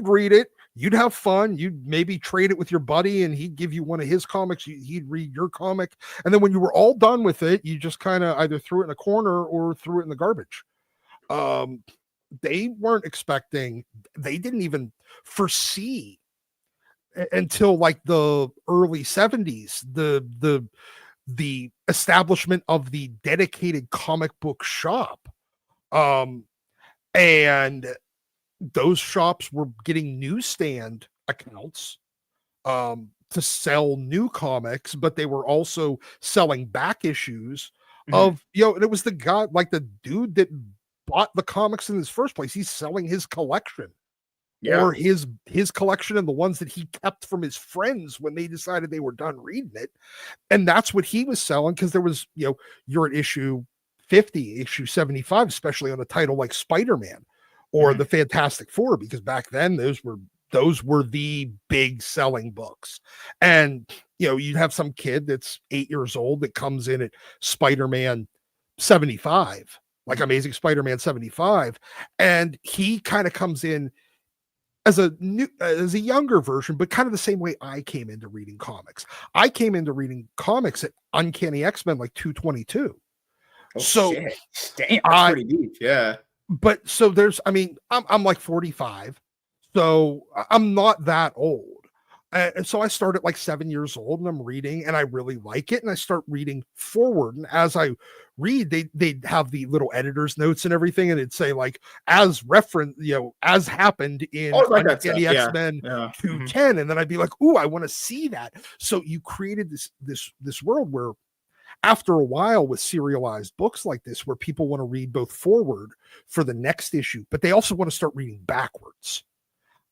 read it, you'd have fun, you'd maybe trade it with your buddy and he'd give you one of his comics, he'd read your comic, and then when you were all done with it, you just kind of either threw it in a corner or threw it in the garbage. They weren't expecting, they didn't even foresee until like the early 70s the establishment of the dedicated comic book shop, and those shops were getting newsstand accounts to sell new comics, but they were also selling back issues of, and it was the guy, like the dude that bought the comics in his first place. He's selling his collection, or his collection and the ones that he kept from his friends when they decided they were done reading it. And that's what he was selling, because there was, you're at issue 50, issue 75, especially on a title like Spider-Man or the Fantastic Four, because back then those were the big selling books. And you'd have some kid that's 8 years old that comes in at Spider-Man 75, like Amazing Spider-Man 75, and he kind of comes in as a younger version, but kind of the same way I came into reading comics. I came into reading comics at Uncanny X-Men like 222. Damn, that's pretty deep. Yeah. But so I'm like 45, so I'm not that old. And so I started like 7 years old, and I'm reading, and I really like it. And I start reading forward. And as I read, they'd have the little editor's notes and everything. And it'd say like, as reference, as happened in Uncanny X-Men 210. And then I'd be like, ooh, I want to see that. So you created this world where, after a while, with serialized books like this, where people want to read both forward for the next issue, but they also want to start reading backwards.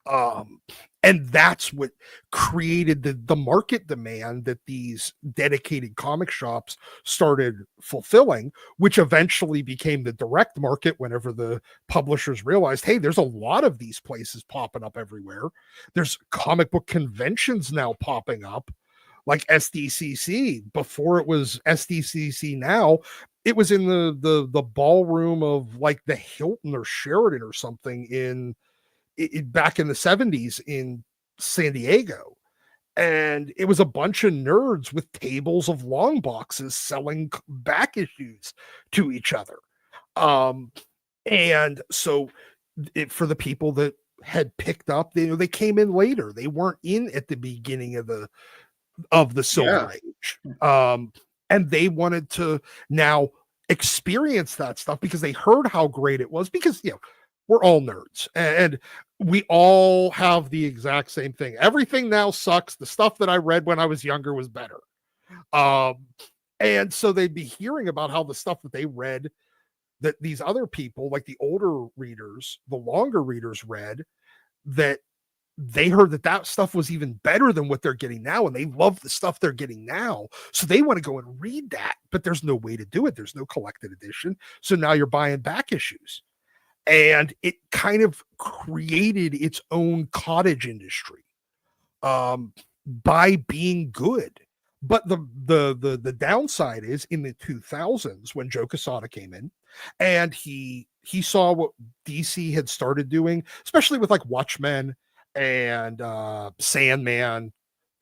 And that's what created the market demand that these dedicated comic shops started fulfilling, which eventually became the direct market whenever the publishers realized, hey, there's a lot of these places popping up everywhere. There's comic book conventions now popping up, like SDCC. Before it was SDCC now, it was in the ballroom of like the Hilton or Sheraton or something back in the 70s in San Diego. And it was a bunch of nerds with tables of long boxes selling back issues to each other. And so for the people that had picked up, they came in later. They weren't in at the beginning of the Silver Age. And they wanted to now experience that stuff because they heard how great it was, because we're all nerds and we all have the exact same thing. Everything now sucks. The stuff that I read when I was younger was better. And so they'd be hearing about how the stuff that they read, that these other people, like the older readers, the longer readers read, that they heard that stuff was even better than what they're getting now. And they love the stuff they're getting now. So they want to go and read that, but there's no way to do it. There's no collected edition. So now you're buying back issues. And it kind of created its own cottage industry by being good. But the downside is, in the 2000s, when Joe Quesada came in, and he saw what DC had started doing, especially with like Watchmen and Sandman,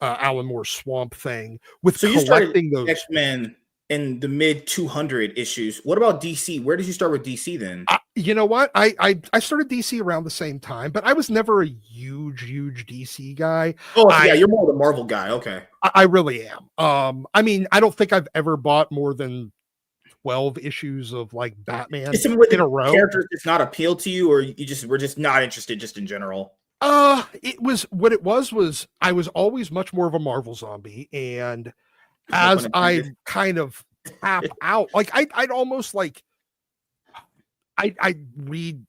Alan Moore's Swamp Thing, with collecting those X-Men in the mid 200 issues. What about DC? Where did you start with DC then? You know what? I started DC around the same time, but I was never a huge DC guy. Oh, so yeah, you're more the Marvel guy. Okay. I really am. I mean, I don't think I've ever bought more than 12 issues of like Batman Is some with in a the row. characters just not appeal to you, or you just were just not interested just in general? It was what it was I was always much more of a Marvel zombie, and No as pun I intended. kind of tap out, like I'd almost like I read,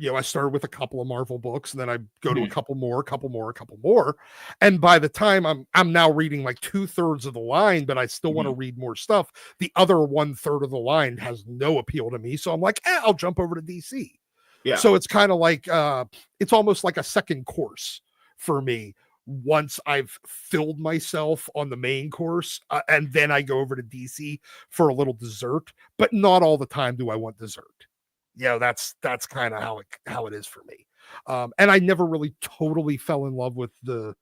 I started with a couple of Marvel books, and then I go to a couple more, a couple more, a couple more, and by the time I'm now reading like 2/3 of the line, but I still want to read more stuff. The other 1/3 of the line has no appeal to me, so I'm like, I'll jump over to DC. Yeah. So it's kind of like it's almost like a second course for me once I've filled myself on the main course, and then I go over to DC for a little dessert, but not all the time do I want dessert. That's kind of how it is for me. And I never really totally fell in love with the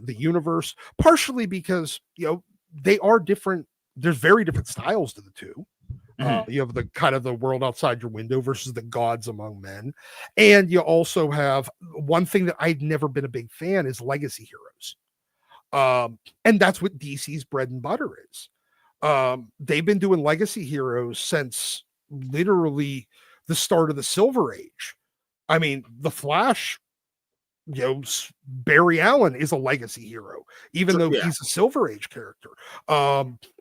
universe, partially because they are different. There's very different styles to the two. You have the kind of the world outside your window versus the gods among men. And you also have one thing that I'd never been a big fan is legacy heroes. And that's what DC's bread and butter is. They've been doing legacy heroes since literally the start of the Silver Age. I mean, the Flash, Barry Allen is a legacy hero, even though he's a Silver Age character.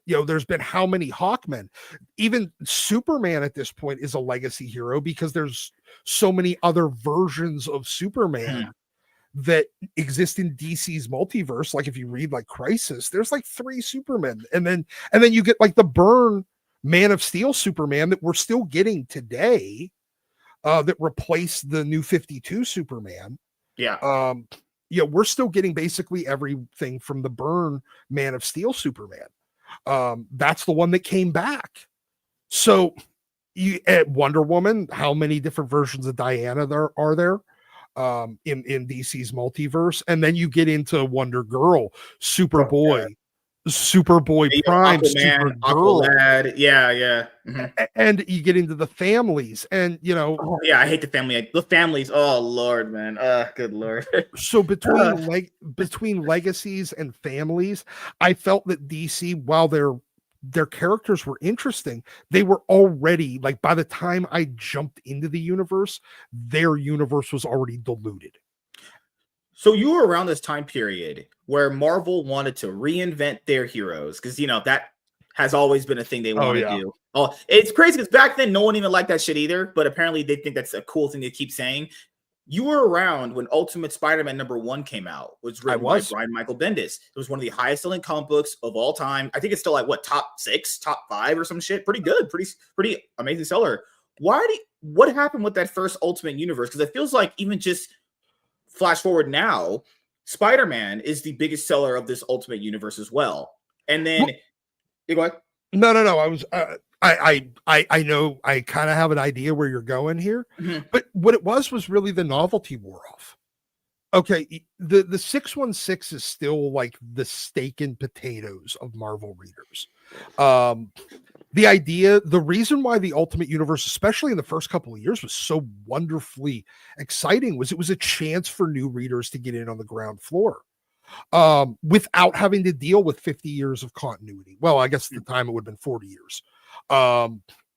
There's been how many Hawkmen? Even Superman at this point is a legacy hero because there's so many other versions of Superman that exist in DC's multiverse. Like if you read like Crisis, there's like 3 Supermen, and then you get like the Byrne Man of Steel Superman that we're still getting today, that replaced the New 52 Superman. Yeah. We're still getting basically everything from the Byrne Man of Steel Superman. That's the one that came back. So at Wonder Woman, how many different versions of Diana there are there in DC's multiverse? And then you get into Wonder Girl, Superboy, Superboy Prime, Aquaman, Supergirl. Aqualad. Yeah. And you get into the families, and I hate the family. The families. Oh Lord, man. Good Lord. So between legacies and families, I felt that DC, while their characters were interesting, they were already, like, by the time I jumped into the universe, their universe was already diluted. So you were around this time period where Marvel wanted to reinvent their heroes, because that has always been a thing they want to do. Oh, it's crazy because back then no one even liked that shit either, but apparently they think that's a cool thing to keep saying. You were around when Ultimate Spider-Man #1 came out. It was written by Brian Michael Bendis. It was one of the highest selling comic books of all time. I think it's still like top 6, top 5 or some shit. Pretty good, pretty amazing seller. What happened with that first Ultimate Universe? Because it feels like even just flash forward now, Spider-Man is the biggest seller of this Ultimate Universe as well. And then you go ahead. No. I was I know I kind of have an idea where you're going here, but what it was really the novelty wore off. Okay, the 616 is still like the steak and potatoes of Marvel readers. The reason why the Ultimate Universe, especially in the first couple of years, was so wonderfully exciting was it was a chance for new readers to get in on the ground floor, without having to deal with 50 years of continuity. Well, I guess at the time it would have been 40 years.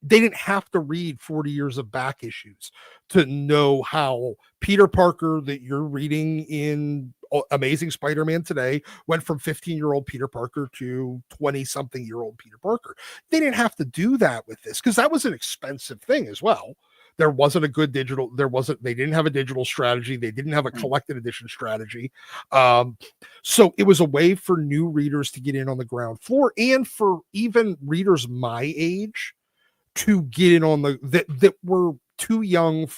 They didn't have to read 40 years of back issues to know how Peter Parker that you're reading in Amazing Spider-Man today went from 15-year-old Peter Parker to 20-something-year-old Peter Parker. They didn't have to do that with this because that was an expensive thing as well. There wasn't a good they didn't have a digital strategy. They didn't have a collected edition strategy. So it was a way for new readers to get in on the ground floor, and for even readers my age to get in on that were too young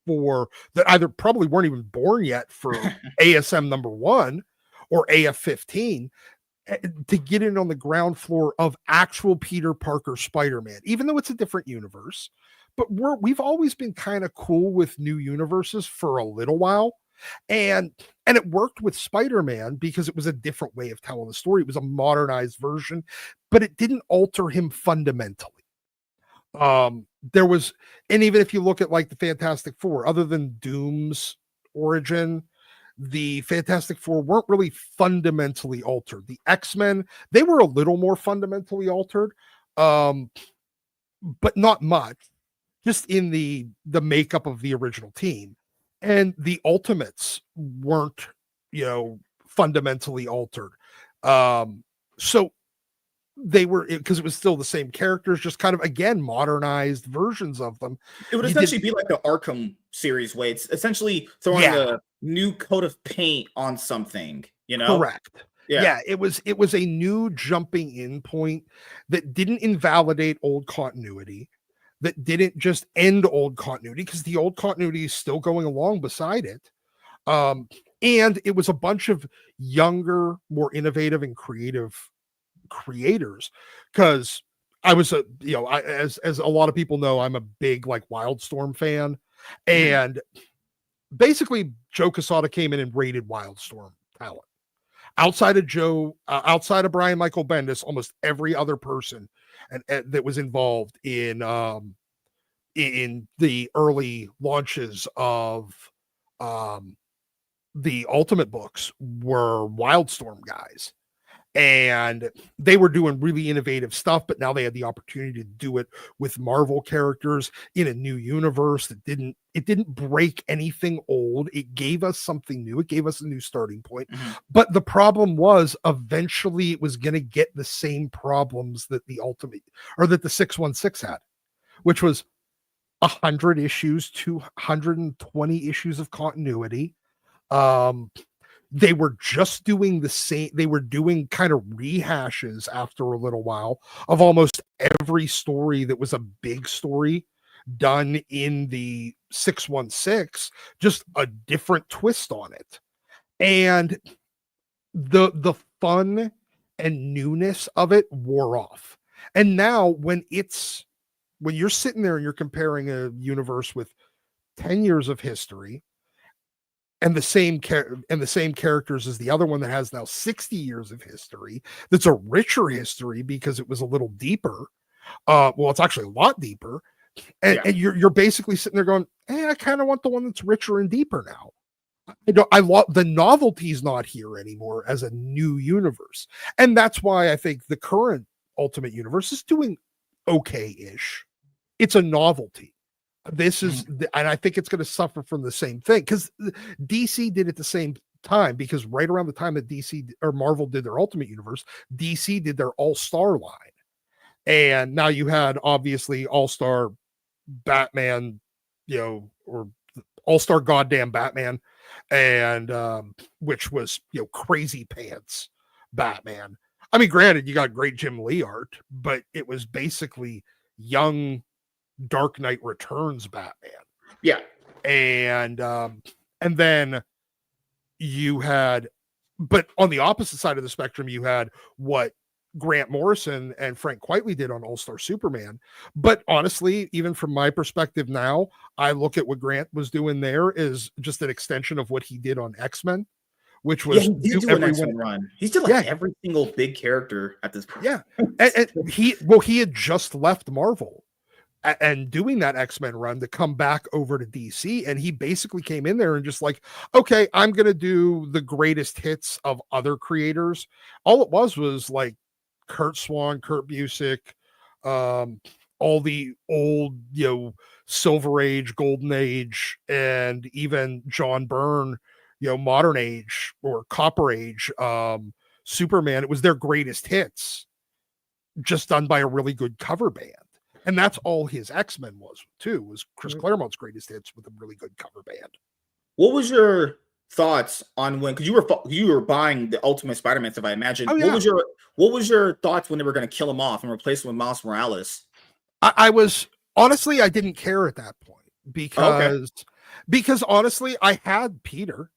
for, that either probably weren't even born yet for ASM #1 or AF15, to get in on the ground floor of actual Peter Parker Spider-Man, even though it's a different universe. But we've always been kind of cool with new universes for a little while. And it worked with Spider-Man because it was a different way of telling the story. It was a modernized version, but it didn't alter him fundamentally. There was, and even if you look at like the Fantastic Four, other than Doom's origin, the Fantastic Four weren't really fundamentally altered. The X-Men, they were a little more fundamentally altered, but not much, just in the makeup of the original team. And the Ultimates weren't, fundamentally altered. So they were, because it was still the same characters, just kind of again modernized versions of them. It would essentially be like the Arkham series way. It's essentially throwing a new coat of paint on something, Correct. Yeah, it was a new jumping in point that didn't invalidate old continuity, that didn't just end old continuity, because the old continuity is still going along beside it. And it was a bunch of younger, more innovative and creative creators, because I was as a lot of people know, I'm a big like Wildstorm fan, and basically Joe Quesada came in and raided Wildstorm talent. Outside of Brian Michael Bendis, almost every other person and that was involved in the early launches of the Ultimate books were Wildstorm guys. And they were doing really innovative stuff, but now they had the opportunity to do it with Marvel characters in a new universe that didn't break anything old. It gave us something new. It gave us a new starting point. But the problem was, eventually it was going to get the same problems that the Ultimate, or that the 616 had, which was 100 issues, 220 issues of continuity. They were just doing the same. They were doing kind of rehashes after a little while of almost every story that was a big story done in the 616, just a different twist on it. And the fun and newness of it wore off. And now when you're sitting there and you're comparing a universe with 10 years of history and the same characters as the other one that has now 60 years of history, that's a richer history because it was a little deeper. Well, it's actually a lot deeper. And you're basically sitting there going, hey, I kind of want the one that's richer and deeper now. The novelty's not here anymore as a new universe. And that's why I think the current Ultimate Universe is doing okay-ish. It's a novelty. This is, and I think it's going to suffer from the same thing, because DC did it the same time, because right around the time that DC or Marvel did their Ultimate Universe, DC did their All-Star line. And now you had obviously All-Star Batman, or All-Star goddamn Batman, and which was, crazy pants Batman. I mean, granted, you got great Jim Lee art, but it was basically young Dark Knight Returns Batman. Yeah. And then you had, but on the opposite side of the spectrum, you had what Grant Morrison and Frank Quitely did on All-Star Superman. But honestly, even from my perspective now, I look at what Grant was doing there is just an extension of what he did on X-Men, which was he did do an X-Men run. He's did every single big character at this point. Yeah. And he had just left Marvel and doing that X-Men run to come back over to DC. And he basically came in there and just like, okay, I'm going to do the greatest hits of other creators. All it was like Kurt Swan, Kurt Busiek, all the old, Silver Age, Golden Age, and even John Byrne, Modern Age or Copper Age, Superman. It was their greatest hits, just done by a really good cover band. And that's all his X-Men was too, was Chris Claremont's greatest hits with a really good cover band. What was your thoughts on when, because you were buying the Ultimate Spider-Man stuff, I imagine. Oh, yeah. What was your thoughts when they were going to kill him off and replace him with Miles Morales? I was honestly, I didn't care at that point because honestly, I had Peter.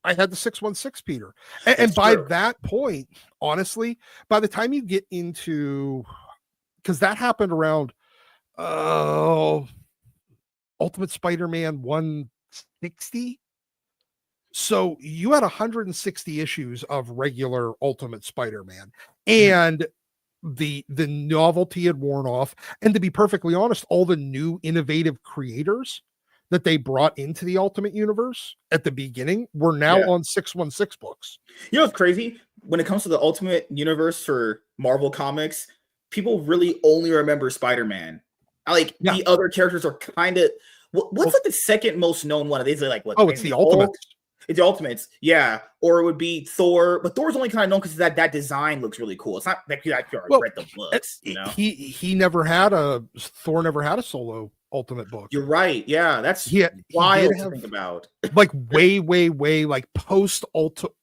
I had the 616 Peter. And by that point, honestly, by the time you get into, because that happened around Ultimate Spider-Man 160. So you had 160 issues of regular Ultimate Spider-Man. And the novelty had worn off, and to be perfectly honest, all the new innovative creators that they brought into the Ultimate Universe at the beginning were now on 616 books. You know what's crazy? When it comes to the Ultimate Universe for Marvel Comics, people really only remember Spider-Man. Like the other characters are kind of what's like the second most known one? Are these like what? Oh, it's the Ultimates. It's the Ultimates, yeah. Or it would be Thor, but Thor's only kind of known because that design looks really cool. It's not that you read the books, you know. Thor never had a solo Ultimate book. You're right. Yeah, that's wild to think about. Like way like post Ultimate.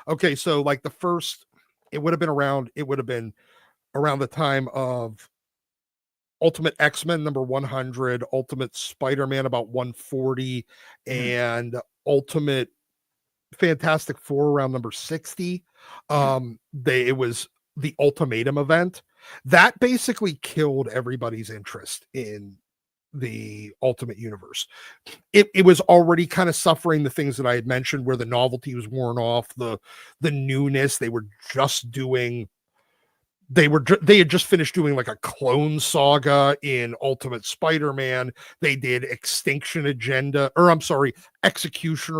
Okay, so like the first, it would have been around the time of Ultimate X-Men number 100, Ultimate Spider-Man about 140, and Ultimate Fantastic Four around number 60. It was the Ultimatum event that basically killed everybody's interest in the Ultimate Universe. It was already kind of suffering the things that I had mentioned, where the novelty was worn off, the newness. They had just finished doing like a Clone Saga in Ultimate Spider-Man. They did Executioner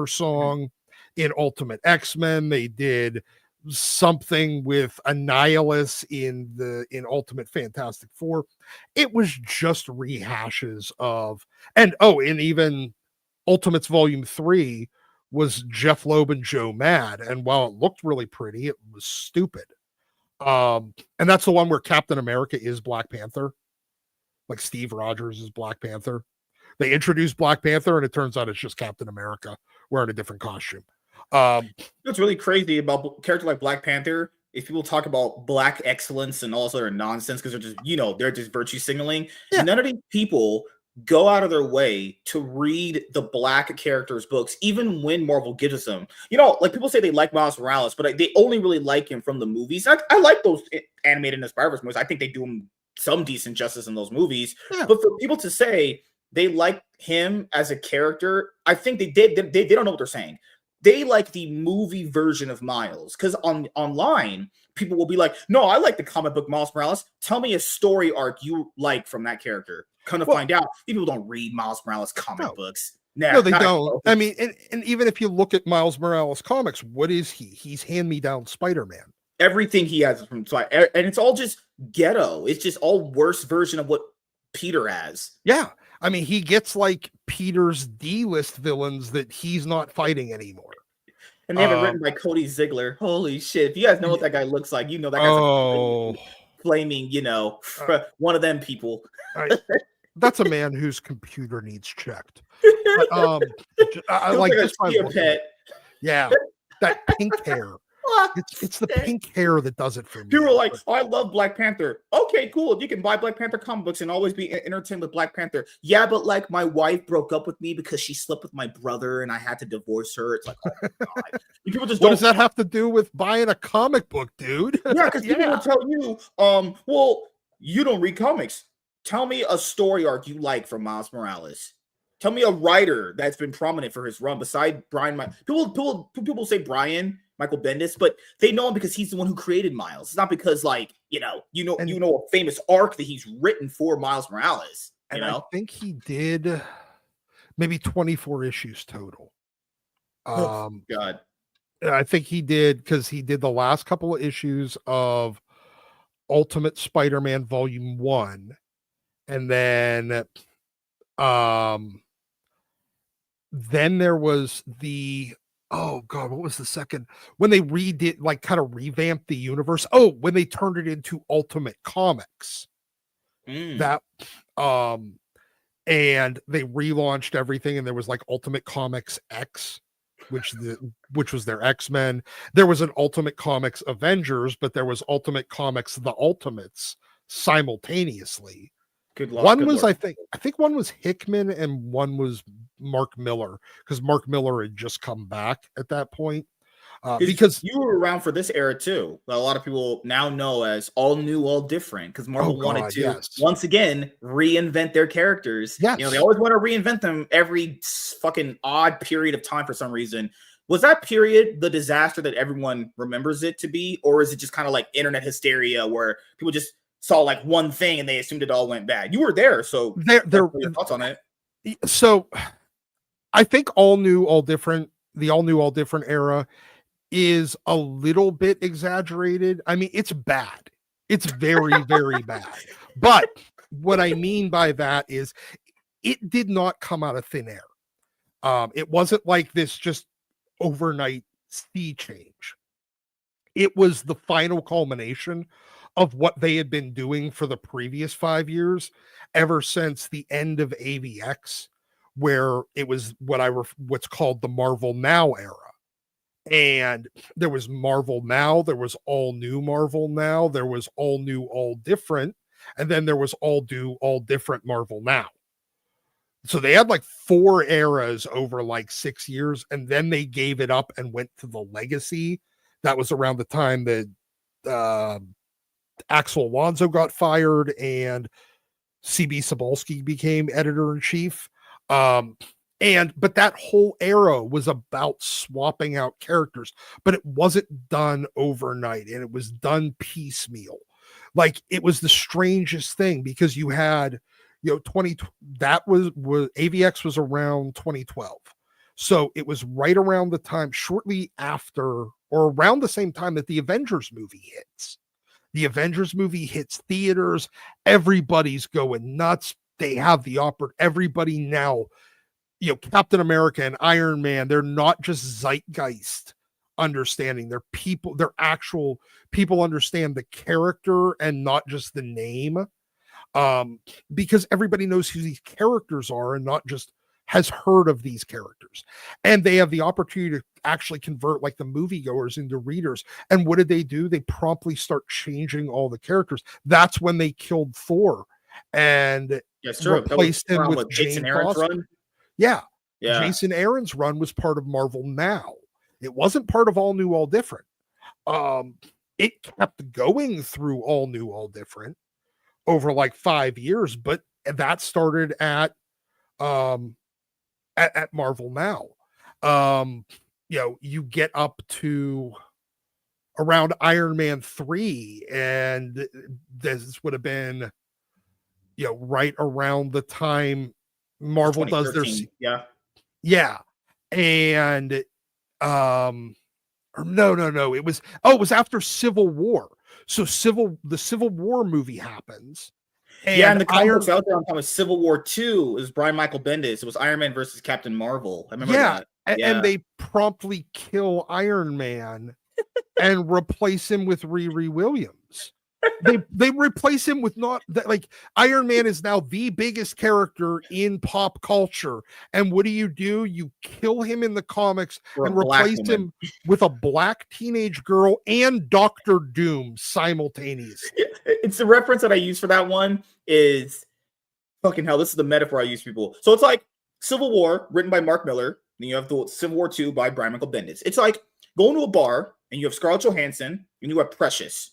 Song in Ultimate X-Men. They did something with Annihilus in Ultimate Fantastic Four. It was just rehashes of, and even Ultimates Volume 3 was Jeff Loeb and Joe Mad, and while it looked really pretty, it was stupid. And that's the one where Captain America is Black Panther, like Steve Rogers is Black Panther. They introduced Black Panther, and it turns out it's just Captain America wearing a different costume. What's really crazy about a character like Black Panther is people talk about black excellence and all this other nonsense because they're just virtue signaling. Yeah. None of these people go out of their way to read the black characters' books, even when Marvel gives us them. Like people say they like Miles Morales, but they only really like him from the movies. I like those animated in the Spider-Verse movies. I think they do him some decent justice in those movies. Yeah. But for people to say they like him as a character, I think they don't know what they're saying. They like the movie version of Miles, because online people will be like, "No, I like the comic book Miles Morales. Tell me a story arc you like from that character." Find out, people don't read Miles Morales comic books. No, they don't. I mean, and even if you look at Miles Morales comics, what is he? He's hand-me-down Spider-Man. Everything he has is from Spider, and it's all just ghetto. It's just all worse version of what Peter has. Yeah. I mean, he gets like Peter's D-list villains that he's not fighting anymore. And they have it written by Cody Ziegler. Holy shit. If you guys know what that guy looks like, that guy's flaming, one of them people. That's a man whose computer needs checked. But, I like this pet. Yeah. That pink hair. It's the pink hair that does it for me. People are like, "Oh, I love Black Panther." Okay, cool. You can buy Black Panther comic books and always be entertained with Black Panther. Yeah, but like my wife broke up with me because she slept with my brother and I had to divorce her. It's like, oh my god. People just what does that have to do with buying a comic book, dude? Yeah, because people will tell you, well, you don't read comics. Tell me a story arc you like from Miles Morales. Tell me a writer that's been prominent for his run beside Brian. People say Brian Michael Bendis, but they know him because he's the one who created Miles. It's not because a famous arc that he's written for Miles Morales. I think he did maybe 24 issues total. God. I think he did, because he did the last couple of issues of Ultimate Spider-Man Volume 1, and then there was the what was the second when they redid, like, kind of revamped the universe? When they turned it into Ultimate Comics. That and they relaunched everything, and there was like Ultimate Comics X, which was their X-Men. There was an Ultimate Comics Avengers, but there was Ultimate Comics The Ultimates simultaneously. Good luck. One was, I think one was Hickman and one was Mark Miller, because Mark Miller had just come back at that point. Because you were around for this era too. A lot of people now know as all new, all different, because Marvel wanted to once again reinvent their characters. Yes. They always want to reinvent them every fucking odd period of time for some reason. Was that period the disaster that everyone remembers it to be, or is it just kind of like internet hysteria where people just saw like one thing and they assumed it all went bad? You were there, so There, your thoughts on it? So I think all new, all different. The all new, all different era is a little bit exaggerated. I mean, it's bad. It's very, very bad. But what I mean by that is it did not come out of thin air. It wasn't like this just overnight sea change. It was the final culmination of what they had been doing for the previous 5 years, ever since the end of AVX, where it was what's called the Marvel Now era. And there was Marvel Now, there was all new Marvel Now, there was all new, all different, and then there was all new, all different Marvel Now. So they had like 4 eras over like 6 years, and then they gave it up and went to the Legacy. That was around the time that Axel Alonso got fired and CB Cebulski became editor-in-chief. But that whole era was about swapping out characters, but it wasn't done overnight, and it was done piecemeal. Like, it was the strangest thing, because you had, 20, that was AVX was around 2012. So it was right around the time, shortly after, or around the same time that the Avengers movie hits. The Avengers movie hits theaters. Everybody's going nuts. They have the everybody now, Captain America and Iron Man, they're not just zeitgeist understanding. They're people, they're actual people understand the character and not just the name. Because everybody knows who these characters are and not just has heard of these characters. And they have the opportunity to actually convert like the moviegoers into readers. And what did they do? They promptly start changing all the characters. That's when they killed Thor and replaced him with Jason Aaron's run. Yeah. Jason Aaron's run was part of Marvel Now. It wasn't part of All New, All Different. It kept going through All New, All Different over like 5 years, but that started at Marvel Now. You get up to around Iron Man 3, and this would have been, right around the time Marvel does their and or no, it was after Civil War. So the Civil War movie happens. And the comic books out there on time was Civil War 2. It was Brian Michael Bendis. It was Iron Man versus Captain Marvel. I remember that. And they promptly kill Iron Man and replace him with Riri Williams. They replace him with not that, like, Iron Man is now the biggest character in pop culture. And what do? You kill him in the comics and replace him with a black teenage girl and Doctor Doom simultaneously. It's the reference that I use for that one is fucking hell. This is the metaphor I use to people. So it's like Civil War written by Mark Miller. Then you have the Civil War 2 by Brian Michael Bendis. It's like going to a bar and you have Scarlett Johansson and you have Precious.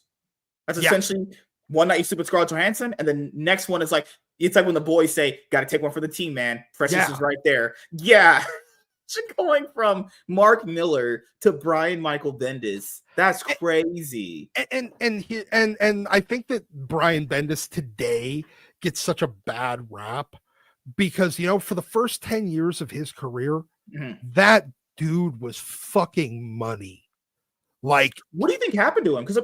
That's essentially one night you sleep with Scarlett Johansson, and the next one is like, it's like when the boys say, "Got to take one for the team, man." Precious is right there. Yeah, going from Mark Miller to Brian Michael Bendis, that's crazy. And I think that Brian Bendis today gets such a bad rap because for the first 10 years of his career, that dude was fucking money. Like, what do you think happened to him? Because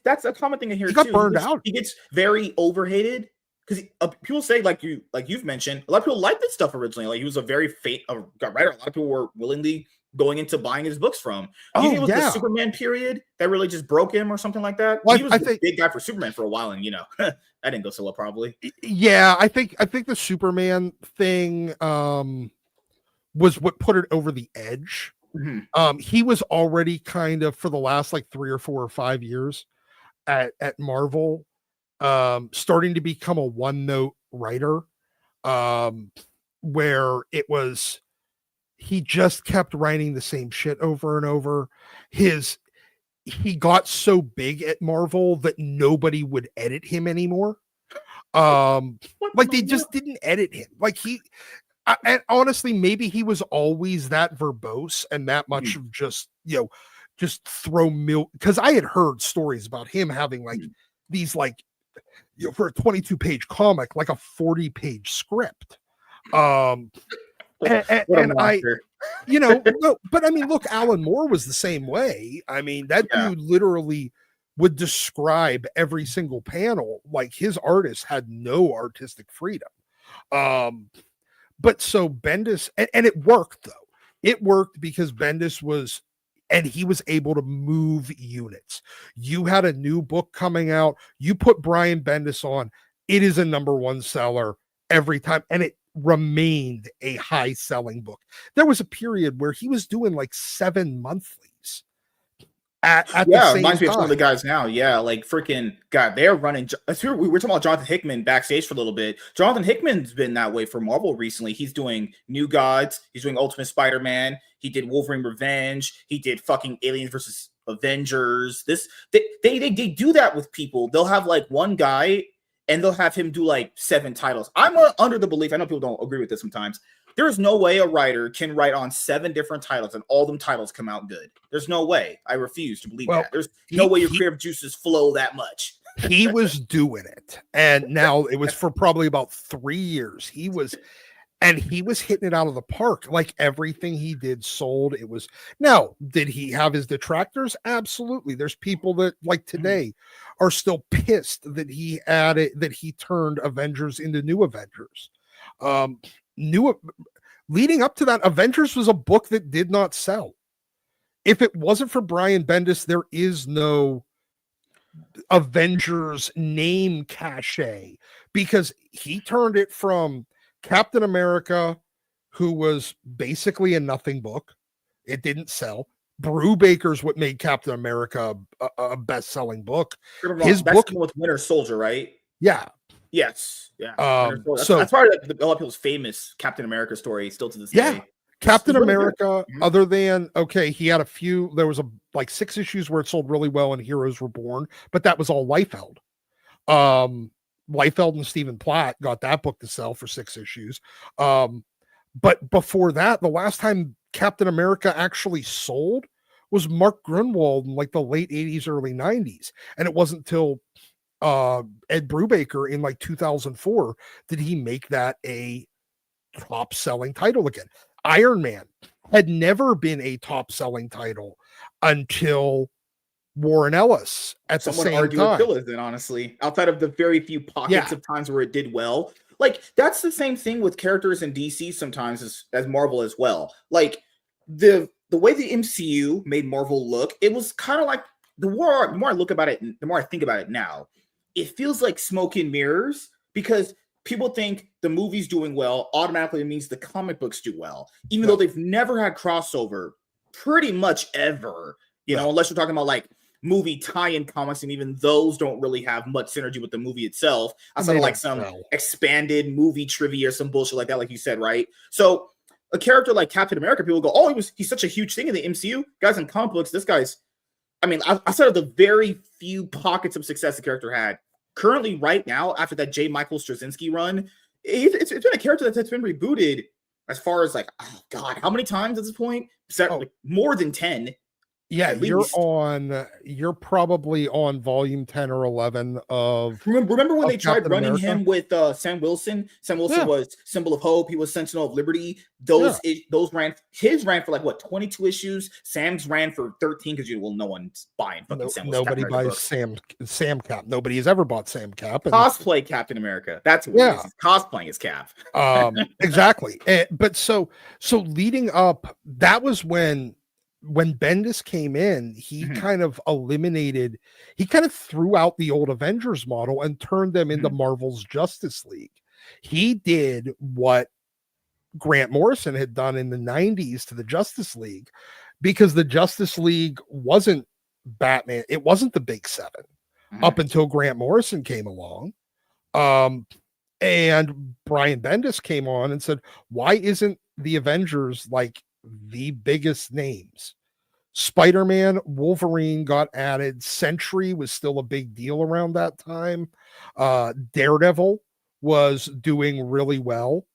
that's a common thing in here. He got burned out. He gets very overhated because people say, like you've mentioned, a lot of people liked this stuff originally. Like, he was a very writer. A lot of people were willingly going into buying his books from. Do you think it was the Superman period that really just broke him or something like that? Well, he was a big guy for Superman for a while, and that didn't go so well, probably. Yeah, I think the Superman thing was what put it over the edge. He was already kind of, for the last like 3 or 4 or 5 years at Marvel, starting to become a one-note writer, where he just kept writing the same shit over and over. He got so big at Marvel that nobody would edit him anymore. Like, they just didn't edit him. Like, And honestly, maybe he was always that verbose and that much Mhm. of just throw milk. Because I had heard stories about him having like Mhm. these like for a 22-page comic, like a 40-page script. Um, What a and I, monster. no, but I mean, look, Alan Moore was the same way. I mean, that Yeah. dude literally would describe every single panel like his artist had no artistic freedom. Um, but so Bendis, and it worked though. It worked because Bendis was, and he was able to move units. You had a new book coming out, you put Brian Bendis on, it is a number one seller every time, and it remained a high selling book. There was a period where he was doing like 7 monthlies at the Yeah, same reminds me of some of the time. guys now. Yeah, like freaking God, they're running. We were talking about Jonathan Hickman backstage for a little bit. Jonathan Hickman's been that way for Marvel recently. He's doing New Gods. He's doing Ultimate Spider-Man. He did Wolverine Revenge. He did fucking Aliens versus Avengers. They do that with people. They'll have like one guy and they'll have him do like 7 titles. I'm under the belief. I know people don't agree with this sometimes. There is no way a writer can write on 7 different titles and all them titles come out good. There's no way. I refuse to believe Well, that. There's no way your creative juices flow that much. He was doing it. And now it was for probably about 3 years. He was hitting it out of the park. Like everything he did sold. It was now, did he have his detractors? Absolutely. There's people that like today are still pissed that he turned Avengers into New Avengers. New Leading up to that, Avengers was a book that did not sell. If it wasn't for Brian Bendis, there is no Avengers name cachet, because he turned it from Captain America, who was basically a nothing book. It didn't sell. Brubaker's what made Captain America a best-selling book. His That's book with Winter Soldier, right? Yeah. Yes. Yeah. That's probably like a lot of people's famous Captain America story still to this day. Captain America, other than he had a few, there was like 6 issues where it sold really well and Heroes Were Born, but that was all Liefeld. Liefeld and Stephen Platt got that book to sell for 6 issues. But before that, the last time Captain America actually sold was Mark Grunwald in like the late 80s, early 90s. And it wasn't until Ed Brubaker in like 2004 did he make that a top selling title again. Iron Man had never been a top selling title until Warren Ellis at the same time. Killers, then honestly, outside of the very few pockets of times where it did well, like that's the same thing with characters in DC sometimes as Marvel as well. Like the way the MCU made Marvel look, it was kind of like the more I look about it, the more I think about it now, it feels like smoke and mirrors, because people think the movie's doing well automatically means the comic books do well, even though they've never had crossover pretty much ever, unless you're talking about like movie tie-in comics, and even those don't really have much synergy with the movie itself. Outside of like some expanded movie trivia or some bullshit like that, like you said, right? So a character like Captain America, people go, "Oh, he's such a huge thing in the MCU." Guys, in comic books, this guy's, I mean, outside of the very few pockets of success the character had, currently right now, after that J. Michael Straczynski run, it's been a character that's been rebooted as far as like, oh God, how many times at this point? Like more than 10. Yeah, you're probably on volume 10 or 11 of Remember when they tried Captain running America? him with Sam Wilson? Sam Wilson was Symbol of Hope. He was Sentinel of Liberty. Those ran for like what, 22 issues. Sam's ran for 13 because no one's buying fucking Sam Wilson. Nobody buys Sam Cap. Nobody has ever bought Sam Cap. Cosplay Captain America. That's what he's cosplaying his Cap. Exactly. But so leading up, that was when Bendis came in, he kind of threw out the old Avengers model and turned them into Marvel's Justice League. He did what Grant Morrison had done in the 90s to the Justice League, because the Justice League wasn't Batman. It wasn't the Big Seven up until Grant Morrison came along. And Brian Bendis came on and said, why isn't the Avengers like the biggest names? Spider-Man, Wolverine got added. Sentry was still a big deal around that time. Daredevil was doing really well.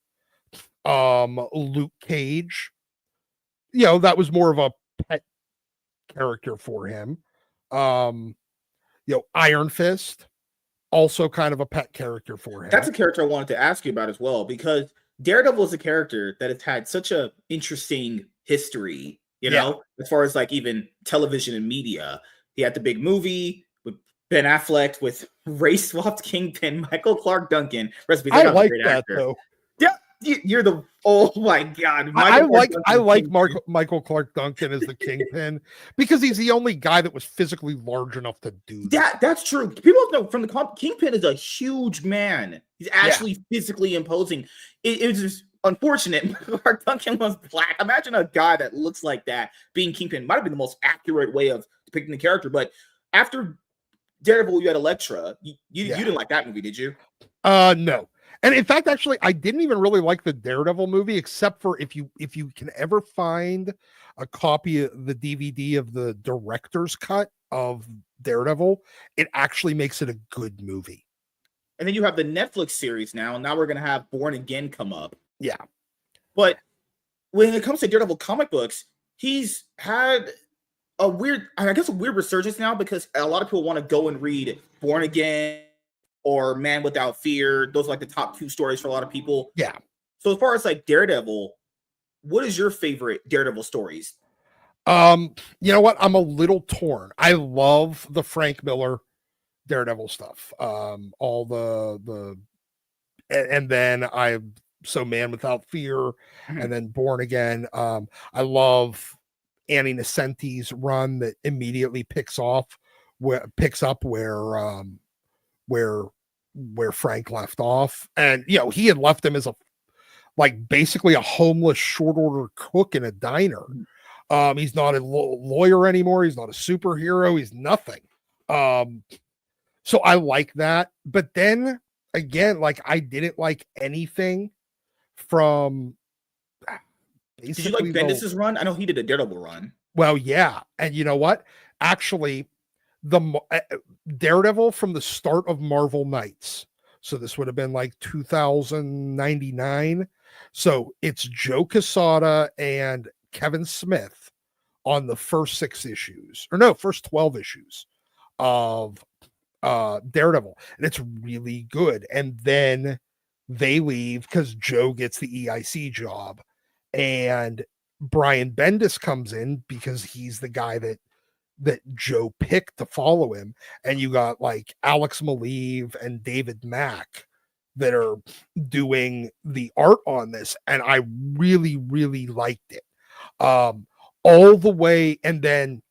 Luke Cage, you know, that was more of a pet character for him. You know, Iron Fist, also kind of a pet character for him. That's a character I wanted to ask you about as well, because Daredevil is a character that has had such a interesting history, you know, as far as like even television and media. He had the big movie with Ben Affleck with race swapped Kingpin, Michael Clark Duncan. I like that actor. Though. Yeah, you're the oh my god! I like Michael Clark Duncan as the Kingpin because he's the only guy that was physically large enough to do that. That's true. People know from the Kingpin is a huge man. He's actually physically imposing. It was just unfortunate. Clark Duncan was black. Imagine a guy that looks like that being Kingpin. Might have been the most accurate way of depicting the character. But after Daredevil, you had Elektra. You didn't like that movie, did you? No. And in fact, actually, I didn't even really like the Daredevil movie, except for if you can ever find a copy of the DVD of the director's cut of Daredevil, it actually makes it a good movie. And then you have the Netflix series now, and now we're going to have Born Again come up. Yeah. But when it comes to Daredevil comic books, he's had a weird resurgence now because a lot of people want to go and read Born Again or Man Without Fear. Those are like the top 2 stories for a lot of people. Yeah. So as far as like Daredevil, what is your favorite Daredevil stories? You know what? I'm a little torn. I love the Frank Miller Daredevil stuff. All the and then Man Without Fear, and then Born Again. I love Annie Nocenti's run that immediately picks up where Frank left off. And you know, he had left him as basically a homeless short order cook in a diner. He's not a lawyer anymore. He's not a superhero. He's nothing. So I like that. But then again, I didn't like anything from Did you like Bendis's run? I know he did a Daredevil run. Well, yeah. And you know what? Actually, the Daredevil from the start of Marvel Knights. So this would have been 2099. So it's Joe Quesada and Kevin Smith on the first 6 issues, or no, first 12 issues of Daredevil. And it's really good. And then they leave because Joe gets the EIC job. And Brian Bendis comes in because he's the guy that Joe picked to follow him. And you got Alex Maleev and David Mack that are doing the art on this. And I really, really liked it. All the way. And then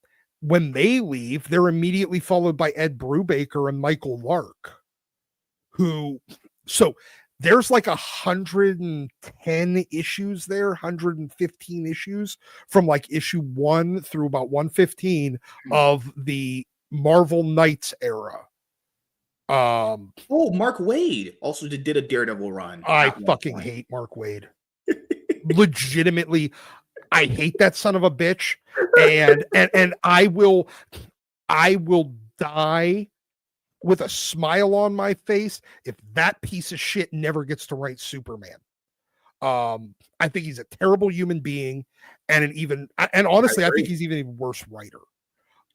when they leave, they're immediately followed by Ed Brubaker and Michael Lark, so there's 110 issues there, 115 issues from issue 1 through about 115 of the Marvel Knights era. Mark Waid also did a Daredevil run. I fucking hate Mark Waid. Legitimately, I hate that son of a bitch. And I will die with a smile on my face if that piece of shit never gets to write Superman. I think he's a terrible human being, and honestly, I think he's even a worse writer.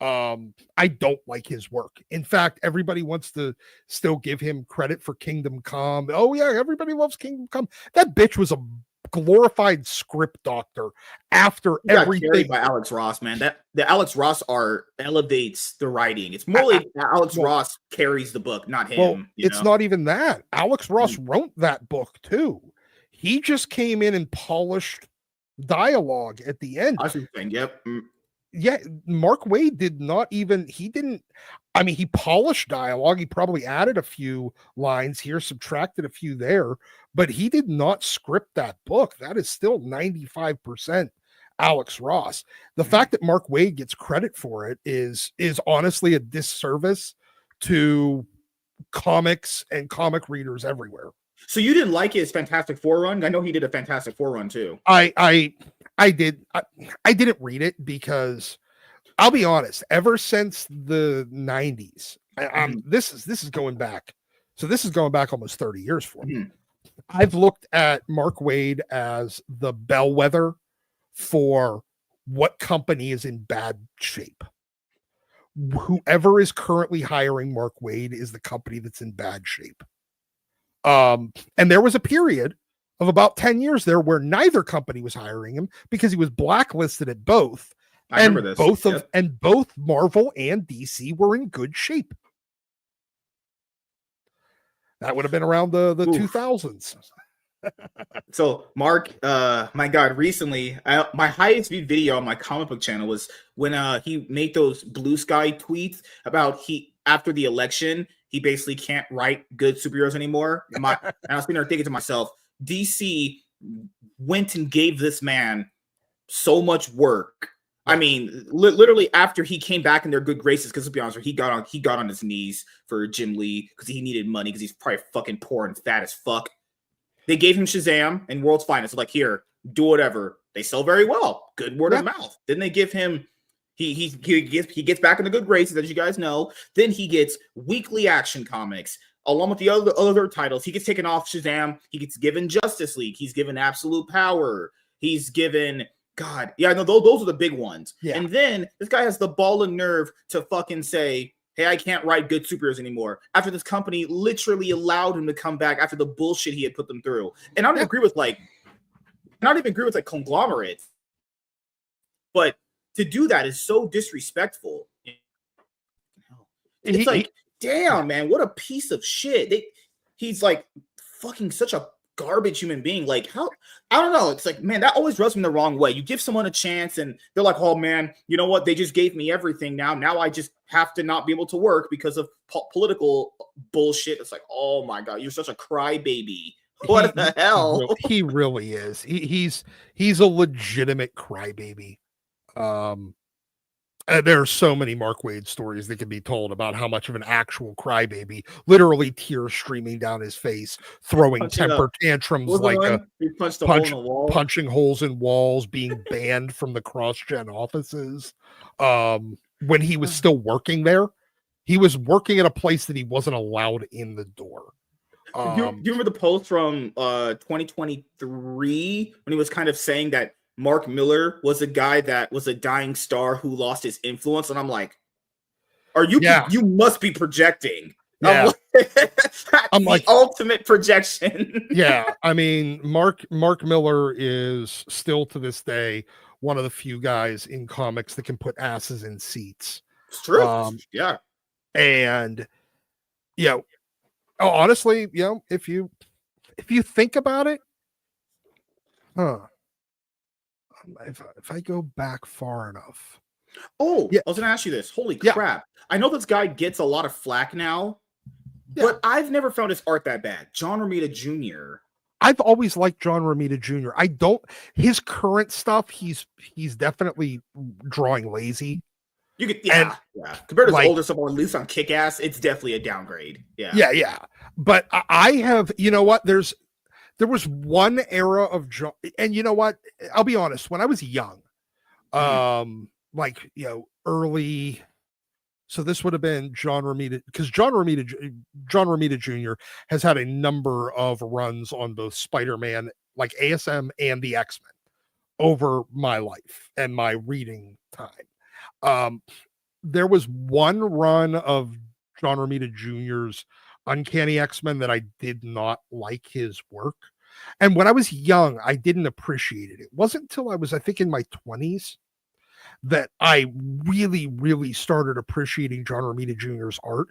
I don't like his work. In fact, everybody wants to still give him credit for Kingdom Come. Oh yeah, everybody loves Kingdom Come. That bitch was a glorified script doctor after everything. By Alex Ross, man. The Alex Ross art elevates the writing. It's more like Alex Ross carries the book, not him. Well, it's not even that. Alex Ross wrote that book too. He just came in and polished dialogue at the end. I was saying, yep. Yeah, Mark Waid did not even. He polished dialogue. He probably added a few lines here, subtracted a few there, but he did not script that book. That is still 95% Alex Ross. The fact that Mark Waid gets credit for it is honestly a disservice to comics and comic readers everywhere. So you didn't like his Fantastic Four run? I know he did a Fantastic Four run too. I did. I didn't read it because I'll be honest, ever since the 90s, this is going back. So this is going back almost 30 years for me. I've looked at Mark Waid as the bellwether for what company is in bad shape. Whoever is currently hiring Mark Waid is the company that's in bad shape. And there was a period of about 10 years there where neither company was hiring him because he was blacklisted at both. I remember this. Both Marvel and DC were in good shape. That would have been around the 2000s. So Mark, my God, recently, my highest viewed video on my comic book channel was when he made those blue sky tweets about after the election, he basically can't write good superheroes anymore. And I was sitting there thinking to myself, DC went and gave this man so much work. I mean, literally after he came back in their good graces, because to be honest, he got on his knees for Jim Lee because he needed money because he's probably fucking poor and fat as fuck. They gave him Shazam and World's Finest. Like, here, do whatever. They sell very well. Good word of mouth. Then they give him. He gets back in the good graces, as you guys know. Then he gets weekly Action Comics along with the other titles. He gets taken off Shazam. He gets given Justice League. He's given Absolute Power. He's given. God, yeah, no, those are the big ones. Yeah. And then this guy has the ball and nerve to fucking say, hey, I can't write good superheroes anymore. After this company literally allowed him to come back after the bullshit he had put them through. And I don't agree with conglomerates. But to do that is so disrespectful. It's like, damn, man, what a piece of shit. He's like fucking such a garbage human being. Like, how? I don't know. It's like, man, that always rubs me the wrong way. You give someone a chance and they're like, oh man, you know what? They just gave me everything. Now I just have to not be able to work because of political bullshit. It's like, oh my God, you're such a crybaby. What the hell? He really is. He's a legitimate crybaby. There are so many Mark Waid stories that can be told about how much of an actual crybaby, literally tears streaming down his face, throwing temper tantrums like punching holes in walls, being banned from the cross-gen offices. When he was still working there, he was working at a place that he wasn't allowed in the door. Do you remember the post from 2023 when he was kind of saying that Mark Miller was a guy that was a dying star who lost his influence? And I'm like, you must be projecting. Yeah. I'm like, ultimate projection. Yeah. I mean, Mark Miller is still to this day one of the few guys in comics that can put asses in seats. It's true. Yeah. And honestly, if you think about it, if I go back far enough. I was going to ask you this. Holy crap. I know this guy gets a lot of flack now, but I've never found his art that bad. John Romita Jr. I've always liked John Romita Jr. His current stuff, he's definitely drawing lazy. You could, compared to his older stuff, at least on Kick-Ass, it's definitely a downgrade. Yeah. But I have, you know what? There was one era of John, and you know what? I'll be honest. When I was young, early, so this would have been John Romita, because John Romita Jr. has had a number of runs on both Spider-Man, like ASM, and the X-Men over my life and my reading time. There was one run of John Romita Jr.'s Uncanny X-Men that I did not like his work. And when I was young, I didn't appreciate it. It wasn't until I was, I think, in my 20s that I really, really started appreciating John Romita Jr.'s art.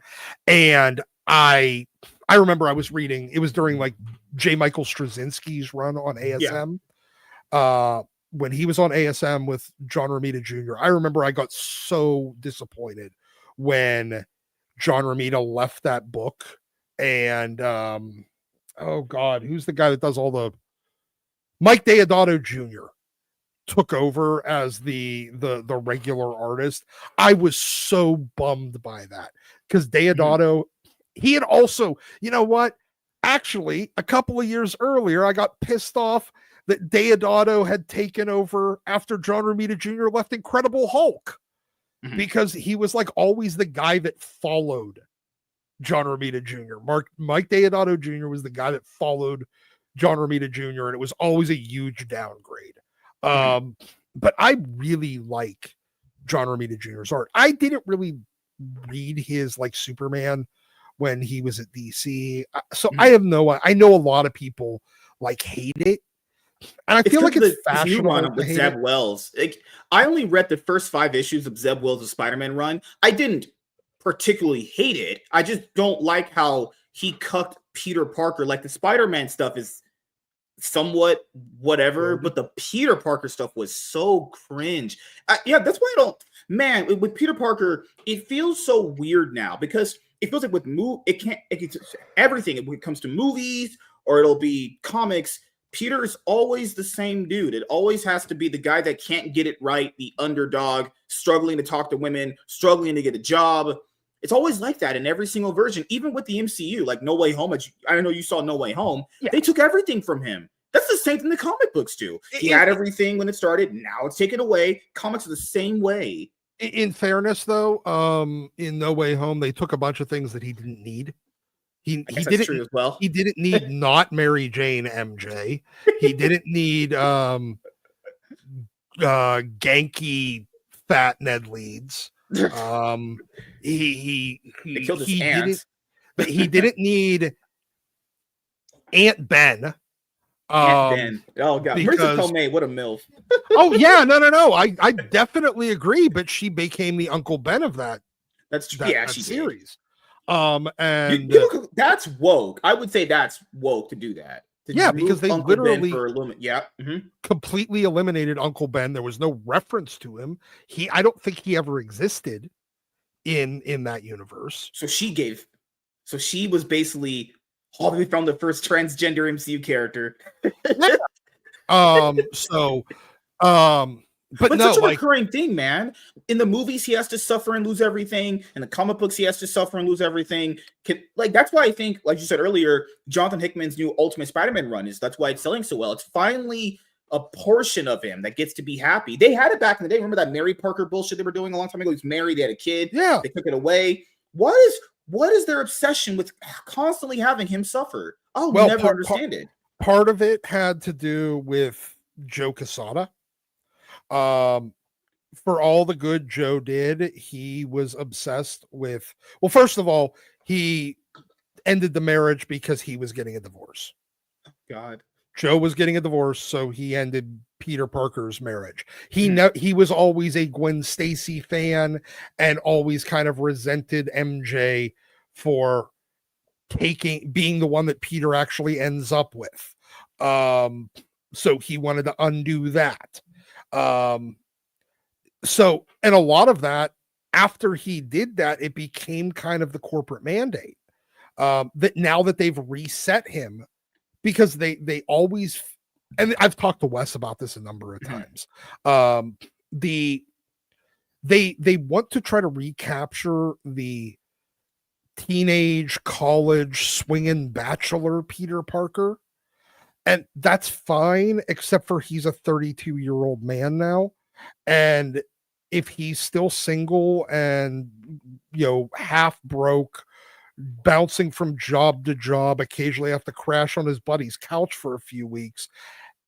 And I remember I was reading, it was during like J. Michael Straczynski's run on ASM. When he was on ASM with John Romita Jr., I remember I got so disappointed when John Romita left that book. And oh God, who's the guy that does all the Mike Deodato Jr. took over as the regular artist. I was so bummed by that because Deodato, he had also, you know what? Actually, a couple of years earlier, I got pissed off that Deodato had taken over after John Romita Jr. left Incredible Hulk because he was like always the guy that followed John Romita Jr. Mike Deodato Jr. was the guy that followed John Romita Jr., and it was always a huge downgrade. But I really like John Romita Jr.'s art. I didn't really read his like Superman when he was at DC, so I know a lot of people like hate it, and I feel like it's fashionable run with Zeb Wells. Like, I only read the first 5 issues of Zeb Wells' Spider-Man run. I didn't particularly hate it. I just don't like how he cucked Peter Parker. Like, the Spider-Man stuff is somewhat whatever, but the Peter Parker stuff was so cringe. Yeah, that's why I don't. Man, with Peter Parker, it feels so weird now because it feels like with everything when it comes to movies or it'll be comics. Peter is always the same dude. It always has to be the guy that can't get it right, the underdog, struggling to talk to women, struggling to get a job. It's always like that in every single version, even with the MCU, like No Way Home. I know you saw No Way Home. Yeah. They took everything from him. That's the same thing the comic books do. He had everything when it started. Now it's taken away. Comics are the same way. In fairness, though, in No Way Home, they took a bunch of things that he didn't need. He didn't true as well. He didn't need not Mary Jane MJ. He didn't need ganky fat Ned Leeds. He killed his ants. He didn't need Aunt Ben. Aunt Ben. Oh god, Marissa Tomei, what a milf. Oh yeah, no. I definitely agree, but she became the Uncle Ben of that. That she series. Did. And that's woke. I would say that's woke to do that. Because they Uncle literally completely eliminated Uncle Ben. There was no reference to him. I don't think he ever existed in that universe. So she was basically all the way from the first transgender MCU character. But no, such a recurring thing, man. In the movies, he has to suffer and lose everything. In the comic books, he has to suffer and lose everything. That's why I think, like you said earlier, Jonathan Hickman's new Ultimate Spider-Man run that's why it's selling so well. It's finally a portion of him that gets to be happy. They had it back in the day. Remember that Mary Parker bullshit they were doing a long time ago? He's married, they had a kid. Yeah. They took it away. What is their obsession with constantly having him suffer? I'll never understand it. Part of it had to do with Joe Quesada. For all the good Joe did, he was obsessed with, well, first of all, he ended the marriage because he was getting a divorce. God. Joe was getting a divorce, so he ended Peter Parker's marriage. He was always a Gwen Stacy fan and always kind of resented MJ for being the one that Peter actually ends up with. So he wanted to undo that. So, and a lot of that, after he did that, it became kind of the corporate mandate, that now that they've reset him, because they always, and I've talked to Wes about this a number of times. They want to try to recapture the teenage college swinging bachelor Peter Parker. And that's fine, except for he's a 32-year-old man now. And if he's still single and, half broke, bouncing from job to job, occasionally have to crash on his buddy's couch for a few weeks.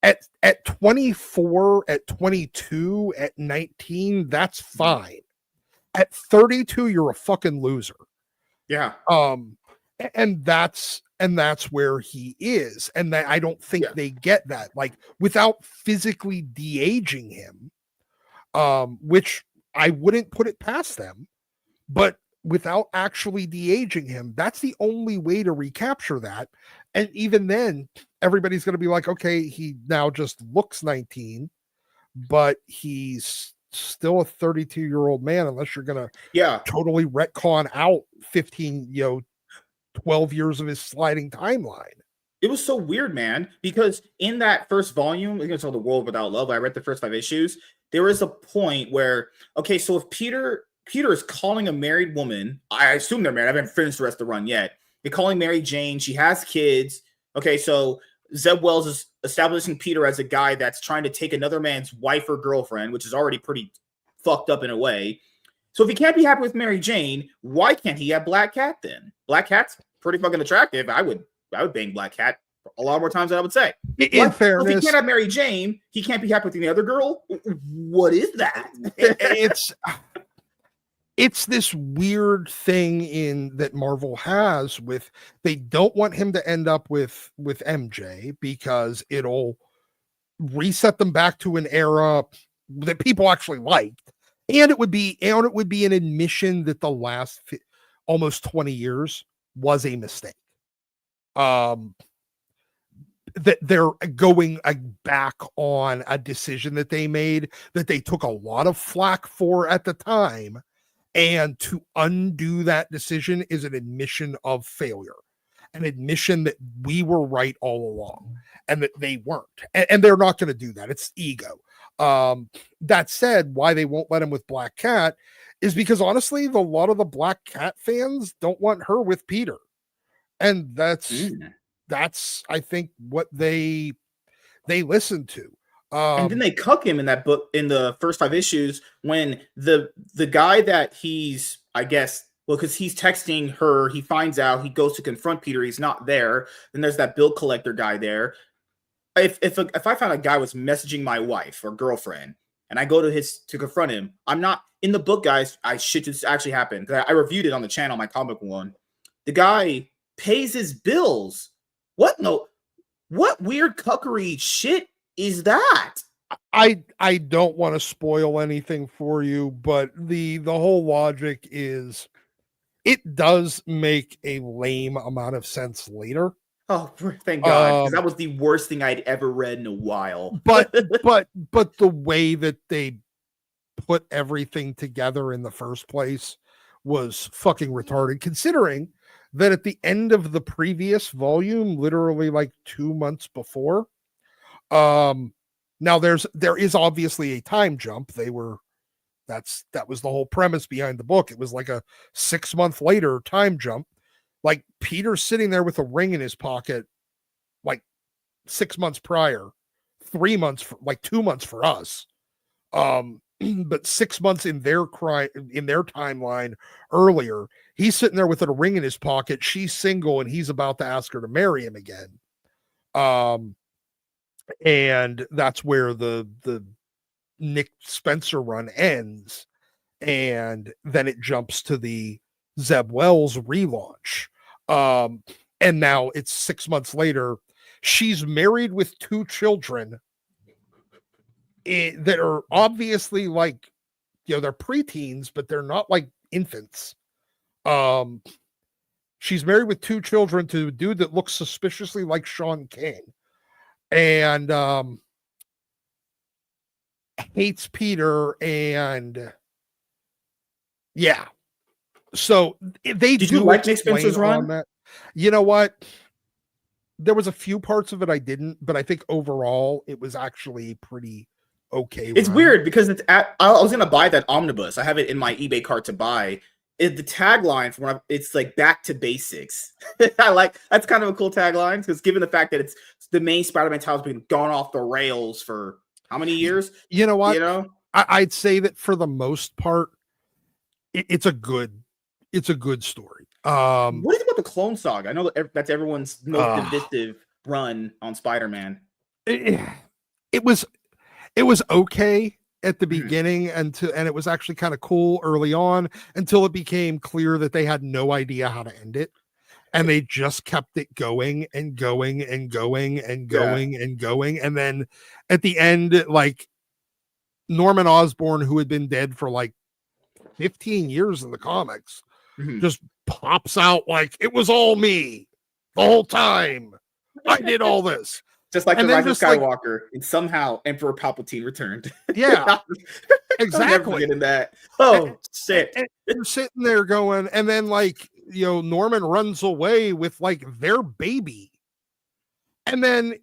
At 24, at 22, at 19, that's fine. At 32, you're a fucking loser. Yeah. And that's where he is. And that I don't think they get that. Like, without physically de-aging him, which I wouldn't put it past them, but without actually de-aging him, that's the only way to recapture that. And even then, everybody's going to be like, okay, he now just looks 19, but he's still a 32-year-old man, unless you're going to totally retcon out 12 years of his sliding timeline. It was so weird, man, because in that first volume, it's called The World Without Love, I read the first 5 issues. There was a point where, okay, so if Peter is calling a married woman, I assume they're married. I haven't finished the rest of the run yet. They're calling Mary Jane. She has kids. Okay, so Zeb Wells is establishing Peter as a guy that's trying to take another man's wife or girlfriend, which is already pretty fucked up in a way. So if he can't be happy with Mary Jane, why can't he have Black Cat then? Black Cat's pretty fucking attractive. I would bang Black Cat a lot more times than I would say. In What? Well, if he fairness, can't have Mary Jane, he can't be happy with any other girl. What is that? it's this weird thing in that Marvel has with, they don't want him to end up with MJ because it'll reset them back to an era that people actually liked, and it would be an admission that the last almost 20 years was a mistake. That they're going back on a decision that they made that they took a lot of flack for at the time, and to undo that decision is an admission of failure, an admission that we were right all along and that they weren't, and they're not going to do that. It's ego. That said, why they won't let him with Black Cat is because honestly, a lot of the Black Cat fans don't want her with Peter, and that's I think what they listen to. And then they cuck him in that book in the first 5 issues when the guy that he's, I guess, well, because he's texting her, he finds out, he goes to confront Peter, he's not there. Then there's that bill collector guy there. If I found a guy was messaging my wife or girlfriend and I go to confront him, I'm not in the book, guys. Shit just actually happened. I reviewed it on the channel, my comic one. The guy pays his bills. What weird cuckery shit is that? I don't want to spoil anything for you, but the whole logic is it does make a lame amount of sense later. Oh, thank God, because that was the worst thing I'd ever read in a while. But the way that they put everything together in the first place was fucking retarded, considering that at the end of the previous volume, literally like 2 months before, now there is obviously a time jump. That was the whole premise behind the book. It was like a 6 month later time jump. Like Peter's sitting there with a ring in his pocket, like 6 months prior, 3 months, 2 months for us. But 6 months in their timeline earlier, he's sitting there with a ring in his pocket. She's single and he's about to ask her to marry him again. And that's where the Nick Spencer run ends. And then it jumps to the Zeb Wells relaunch. And now it's 6 months later. She's married with 2 children that are obviously like, they're preteens, but they're not like infants. She's married with 2 children to a dude that looks suspiciously like Sean King, and hates Peter, and yeah. So they Did you like Nick Spencer's run? That. You know what? There was a few parts of it I didn't, but I think overall it was actually pretty okay. It's weird because I was gonna buy that omnibus. I have it in my eBay cart to buy. The tagline from it's like back to basics. That's kind of a cool tagline because given the fact that it's the main Spider-Man title's been gone off the rails for how many years? You know what? I'd say that for the most part, it's a good story. What do you think about the Clone Saga? I know that's everyone's most divisive run on Spider-Man. It was okay at the beginning and it was actually kind of cool early on until it became clear that they had no idea how to end it. And they just kept it going and going and going and going and going. And then at the end, like Norman Osborn, who had been dead for like 15 years in the comics, just pops out like, it was all me the whole time. I did all this. Just like the Rise of Skywalker, and somehow Emperor Palpatine returned. Yeah, exactly. Getting that. Oh, shit. And you're sitting there going, and then Norman runs away with like their baby, and then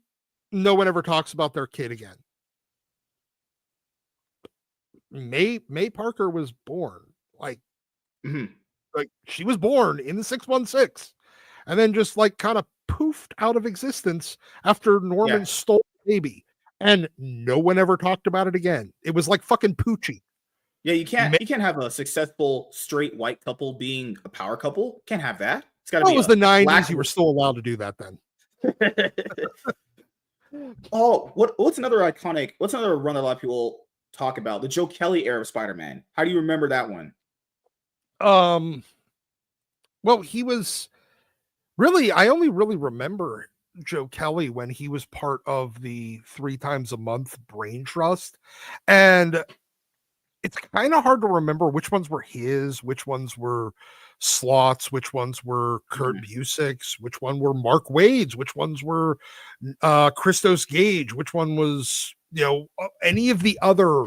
no one ever talks about their kid again. May Parker was born like she was born in the 616, and then just like kind of poofed out of existence after Norman stole the baby, and no one ever talked about it again. It was like fucking Poochie. Yeah, you can't have a successful straight white couple being a power couple. Can't have that. It's got to be. It was the 90s. You were still allowed to do that then. Oh, what's another iconic? What's another run that a lot of people talk about? The Joe Kelly era of Spider-Man. How do you remember that one? Well, he was really, I only really remember Joe Kelly when he was part of the 3 times a month Brain Trust. And it's kind of hard to remember which ones were his, which ones were Slots, which ones were Kurt Busiek's, which one were Mark Wade's, which ones were Christos Gage, which one was, any of the other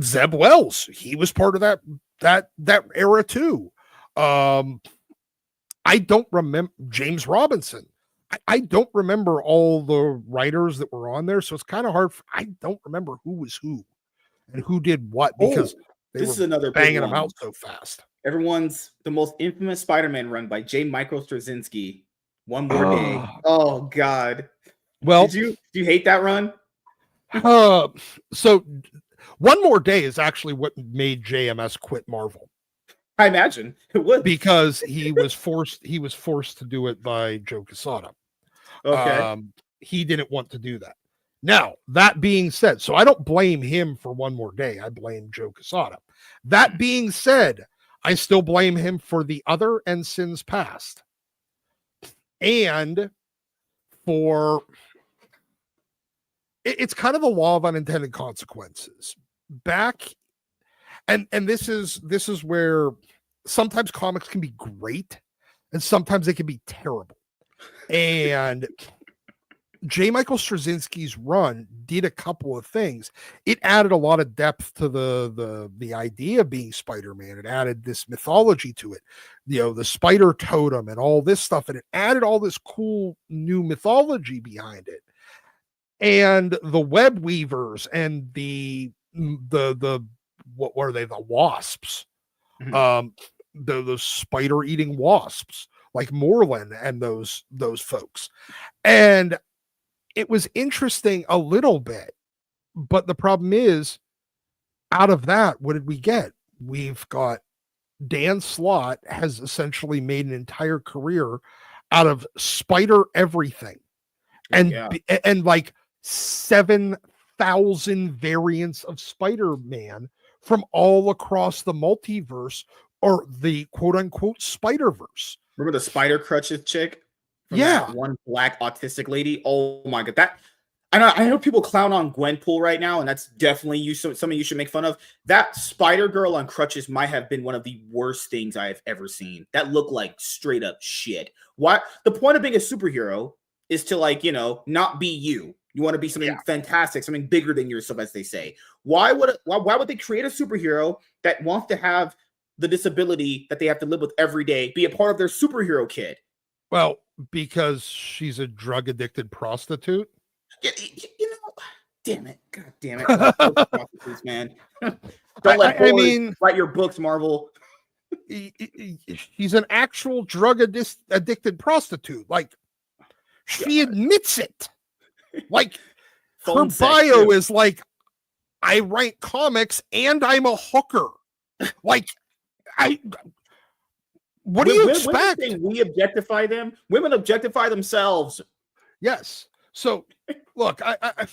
Zeb Wells. He was part of that era too. I don't remember James Robinson. I don't remember all the writers that were on there, so it's kind of hard. I don't remember who was who and who did what because this is another banging them out so fast. Everyone's the most infamous Spider-Man run by J. Michael Straczynski. One More Day. Oh God. Well, do you hate that run? So One More Day is actually what made JMS quit Marvel. I imagine it would, because he was forced to do it by Joe Quesada. Okay. He didn't want to do that. Now, that being said, so I don't blame him for One More Day. I blame Joe Quesada. That being said, I still blame him for the other and Sins Past. And for it's kind of a law of unintended consequences. And this is where sometimes comics can be great and sometimes they can be terrible. And J. Michael Straczynski's run did a couple of things. It added a lot of depth to the idea of being Spider-Man. It added this mythology to it, the spider totem and all this stuff. And it added all this cool new mythology behind it. And the web weavers and the what were they? The wasps, those spider eating wasps like Moreland and those folks. And it was interesting a little bit, but the problem is out of that, what did we get? We've got Dan Slott has essentially made an entire career out of spider everything. And like 7,000 variants of Spider-Man from all across the multiverse or the quote unquote Spider-Verse. Remember the spider crutches chick? That one black autistic lady. Oh my God. I know people clown on Gwenpool right now, and that's definitely something you should make fun of. That Spider Girl on crutches might have been one of the worst things I have ever seen. That looked like straight up shit. Why? The point of being a superhero is to not be you. You want to be something fantastic, something bigger than yourself, as they say. Why would they create a superhero that wants to have the disability that they have to live with every day be a part of their superhero kit? Well, because she's a drug addicted prostitute. Damn it. God damn it. Prostitutes, man. Don't let write your books, Marvel. She's an actual drug addicted prostitute. Like, she admits it. Like, her bio is like, I write comics and I'm a hooker. Like, what do you expect? We objectify them. Women objectify themselves. Yes. So, look, I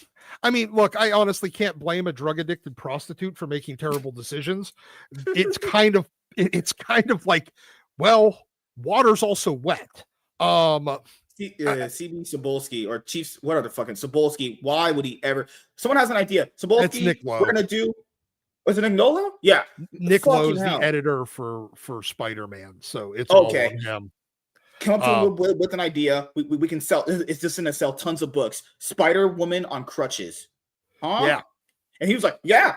mean, look, I honestly can't blame a drug addicted prostitute for making terrible decisions. It's kind of like, well, water's also wet. CB Sobolski or Chief, what other fucking Sobolski? Why would he ever? Someone has an idea. Sobolski, Nick Lowe. We're gonna do. Was it Nick Nola? Yeah, Nick Lowe's the editor for Spider-Man, so it's all on him. Come up with an idea. We can sell. It's just gonna sell tons of books. Spider Woman on crutches, huh? Yeah, and he was like, "Yeah,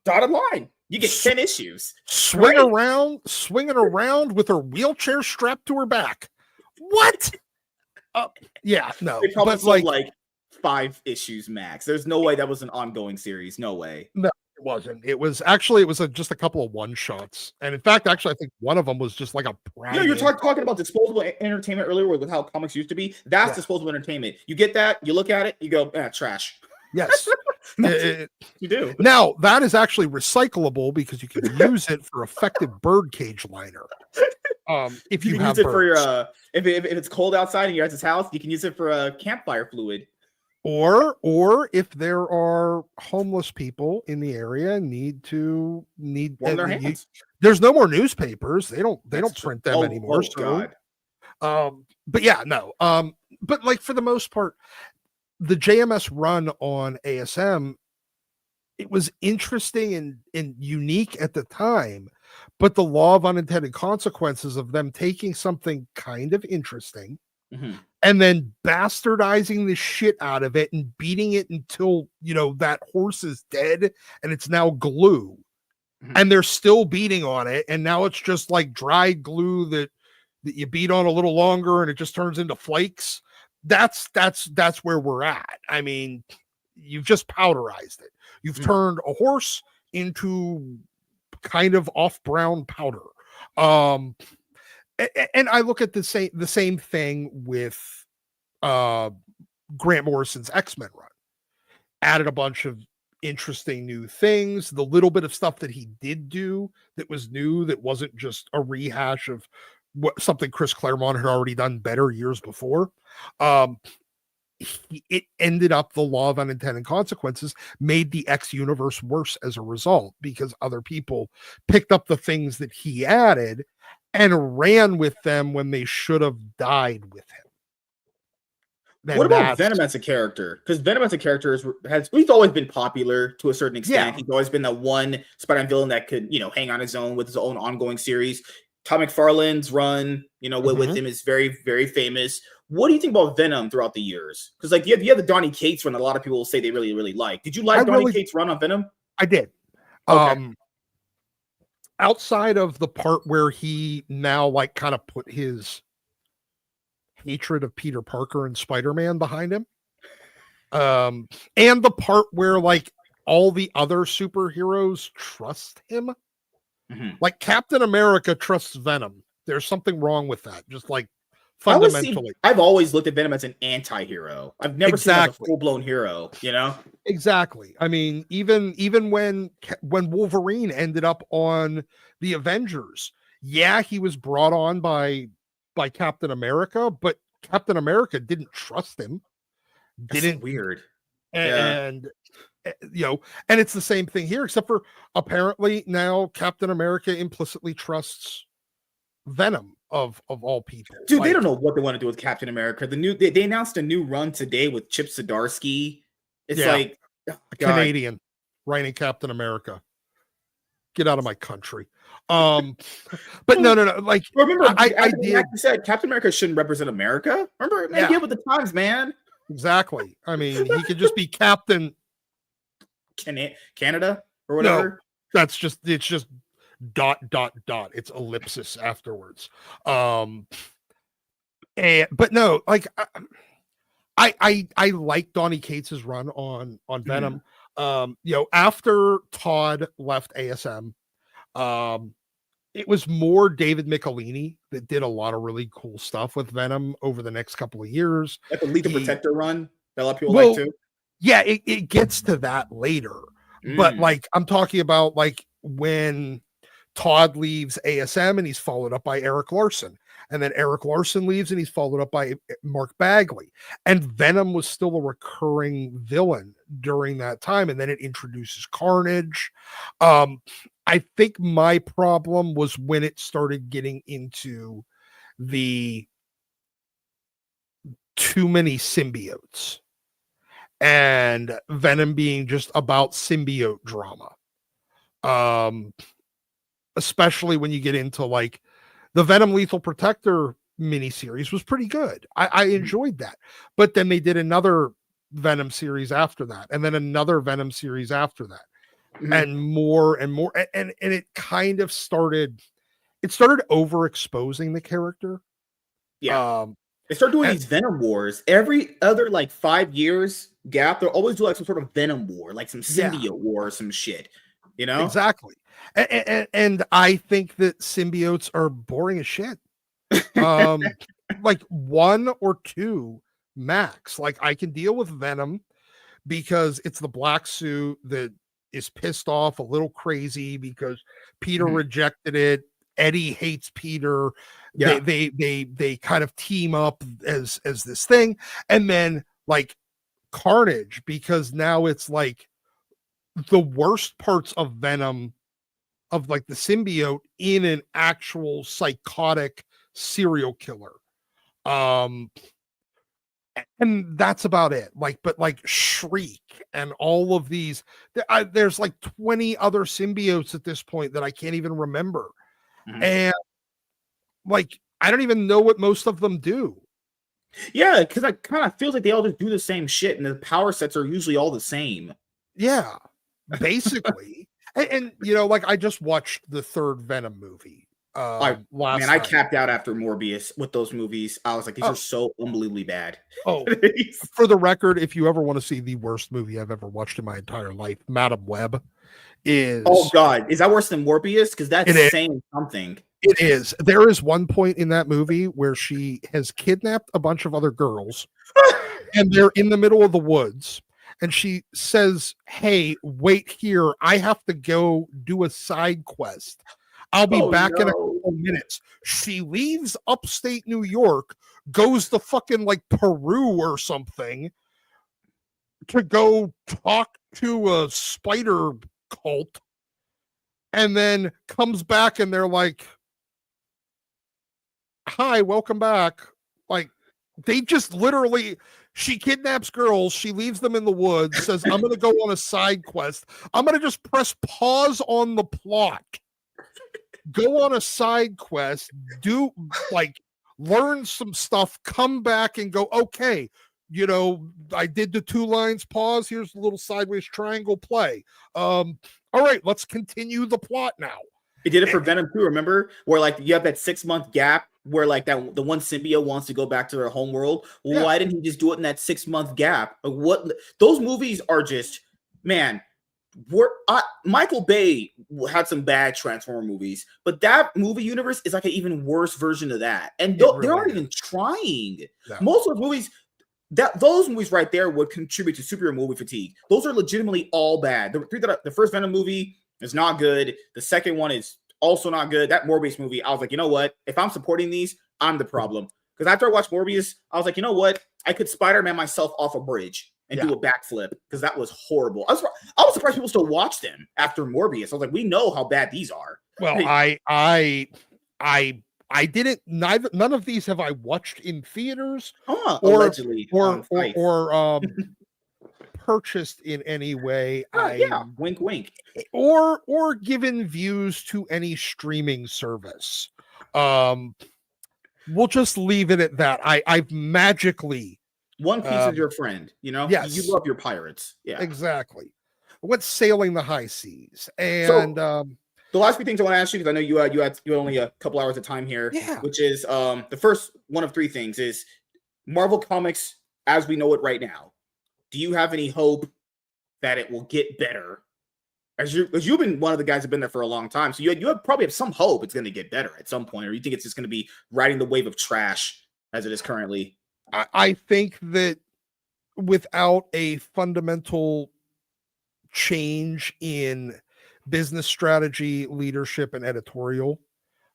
dotted line. You get 10 issues. Swinging around with her wheelchair strapped to her back. What? Yeah, no. They probably sold like 5 issues max. There's no way that was an ongoing series. No way. No, it wasn't. It was just a couple of one shots, and in fact, actually, I think one of them was just like a. You're talking about disposable entertainment earlier with how comics used to be. That's disposable entertainment. You get that, you look at it, you go, trash. Yes, you do. Now that is actually recyclable because you can use it for effective birdcage liner. If You you can use have it for birds. your if it's cold outside and you're at his house, you can use it for a campfire fluid. Or if there are homeless people in the area Warm their hands. there's no more newspapers. They That's don't true. print them anymore. Oh So God. but yeah, no. But like for the most part, the JMS run on ASM, it was interesting and unique at the time, but the law of unintended consequences of them taking something kind of interesting Mm-hmm. and then bastardizing the shit out of it and beating it until that horse is dead and it's now glue, Mm-hmm. and they're still beating on it, and now it's just like dry glue that you beat on a little longer and it just turns into flakes. That's where we're at. I mean, you've just powderized it. You've turned a horse into kind of off brown powder. And I look at the same thing with Grant Morrison's X-Men run. Added a bunch of interesting new things. The little bit of stuff that he did do that was new, that wasn't just a rehash of something Chris Claremont had already done better years before. It ended up, the law of unintended consequences made the X universe worse as a result, because other people picked up the things that he added and ran with them when they should have died with him. What about Venom as a character? Because Venom as a character he's always been popular to a certain extent. Yeah. He's always been the one Spider-Man villain that could, hang on his own with his own ongoing series. Todd McFarlane's run, with him is very, very famous. What do you think about Venom throughout the years? Because like you have the Donny Cates run, a lot of people will say they really, really like. Did you like Donny Cates' run on Venom? I did. Okay. Outside of the part where he now like kind of put his hatred of Peter Parker and Spider-Man behind him, and the part where like all the other superheroes trust him, like Captain America trusts Venom. There's something wrong with that, just like fundamentally. I've always looked at Venom as an anti-hero. I've never seen him as a full-blown hero, Exactly. I mean, even when Wolverine ended up on the Avengers, yeah, he was brought on by Captain America, but Captain America didn't trust him. That's so weird. And and it's the same thing here, except for apparently now Captain America implicitly trusts Venom of all people. Dude, they don't know what they want to do with Captain America. They announced a new run today with Chip Zdarsky. It's like Canadian writing Captain America. Get out of my country. But no. Like, remember, I said Captain America shouldn't represent America. Remember, man, get with the times, man. Exactly. I mean, he could just be Captain Canada or whatever. No, it's just dot. It's ellipsis afterwards. But no, like I like Donny Cates' run on Venom. After Todd left ASM, it was more David Michelini that did a lot of really cool stuff with Venom over the next couple of years. Like the Lethal Protector run that a lot of people like too. Yeah, it gets to that later. But like I'm talking about like when Todd leaves ASM and he's followed up by Eric Larson. And then Eric Larson leaves and he's followed up by Mark Bagley. And Venom was still a recurring villain during that time. And then it introduces Carnage. I think my problem was when it started getting into the too many symbiotes and Venom being just about symbiote drama. Especially when you get into like the Venom Lethal Protector miniseries was pretty good. I enjoyed that. But then they did another Venom series after that, and then another Venom series after that. And more and more. And it kind of started overexposing the character. Yeah. They start doing these Venom wars every other like 5 years gap. They'll always do like some sort of Venom war, like some symbiote war or some shit, Exactly. And I think that symbiotes are boring as shit. Like one or two max. Like I can deal with Venom because it's the black suit that is pissed off, a little crazy because Peter rejected it Eddie hates Peter. Yeah. They kind of team up as this thing, and then like Carnage, because now it's like the worst parts of Venom, of like the symbiote, in an actual psychotic serial killer. And that's about it. Like, but like Shriek and all of these, there's like 20 other symbiotes at this point that I can't even remember. Mhm. And like, I don't even know what most of them do. Yeah, because I kind of feels like they all just do the same shit, and the power sets are usually all the same. Yeah, basically. And you know, like I just watched the third Venom movie last I night. capped out after Morbius with those movies. I was like, these are so unbelievably bad. Oh, for the record, if you ever want to see the worst movie I've ever watched in my entire life, Madam Web is. Oh God, is that worse than Morbius? Because that's saying something. It is. There is one point in that movie where she has kidnapped a bunch of other girls and they're in the middle of the woods. And she says, "Hey, wait here. I have to go do a side quest. I'll be back in a couple minutes." She leaves upstate New York, goes to fucking like Peru or something to go talk to a spider cult, and then comes back and they're like, "Hi, welcome back." Like, they just literally, she kidnaps girls, she leaves them in the woods, says, "I'm going to go on a side quest. I'm going to just press pause on the plot, go on a side quest, do like learn some stuff, come back and go, okay, you know, I did the 2 lines pause. Here's a little sideways triangle play. All right, let's continue the plot now." It did it for Venom too, remember? Where like you have that 6-month gap where like that the one symbiote wants to go back to their home world. Well, why didn't he just do it in that 6-month gap? Like, what those movies are just, man. Michael Bay had some bad Transformer movies, but that movie universe is like an even worse version of that. And they aren't even trying. No. Most of the movies, those movies right there would contribute to superhero movie fatigue. Those are legitimately all bad. The first Venom movie is not good. The second one is also not good. That Morbius movie, I was like, you know what? If I'm supporting these, I'm the problem. Because after I watched Morbius, I was like, you know what? I could Spider-Man myself off a bridge and do a backflip, because that was horrible. I was surprised people still watch them after Morbius. I was like, we know how bad these are. Well, I didn't. None of these have I watched in theaters, or allegedly, or purchased in any way. Wink, wink. Or given views to any streaming service. We'll just leave it at that. I've magically. One Piece is your friend, you know? Yes. You love your pirates. Yeah. Exactly. What's sailing the high seas? And the last few things I want to ask you, because I know you had only a couple hours of time here, which is the first one of 3 things is Marvel Comics as we know it right now. Do you have any hope that it will get better? As you've been one of the guys who've been there for a long time, so you probably have some hope it's going to get better at some point, or you think it's just going to be riding the wave of trash as it is currently? I think that without a fundamental change in business strategy, leadership, and editorial,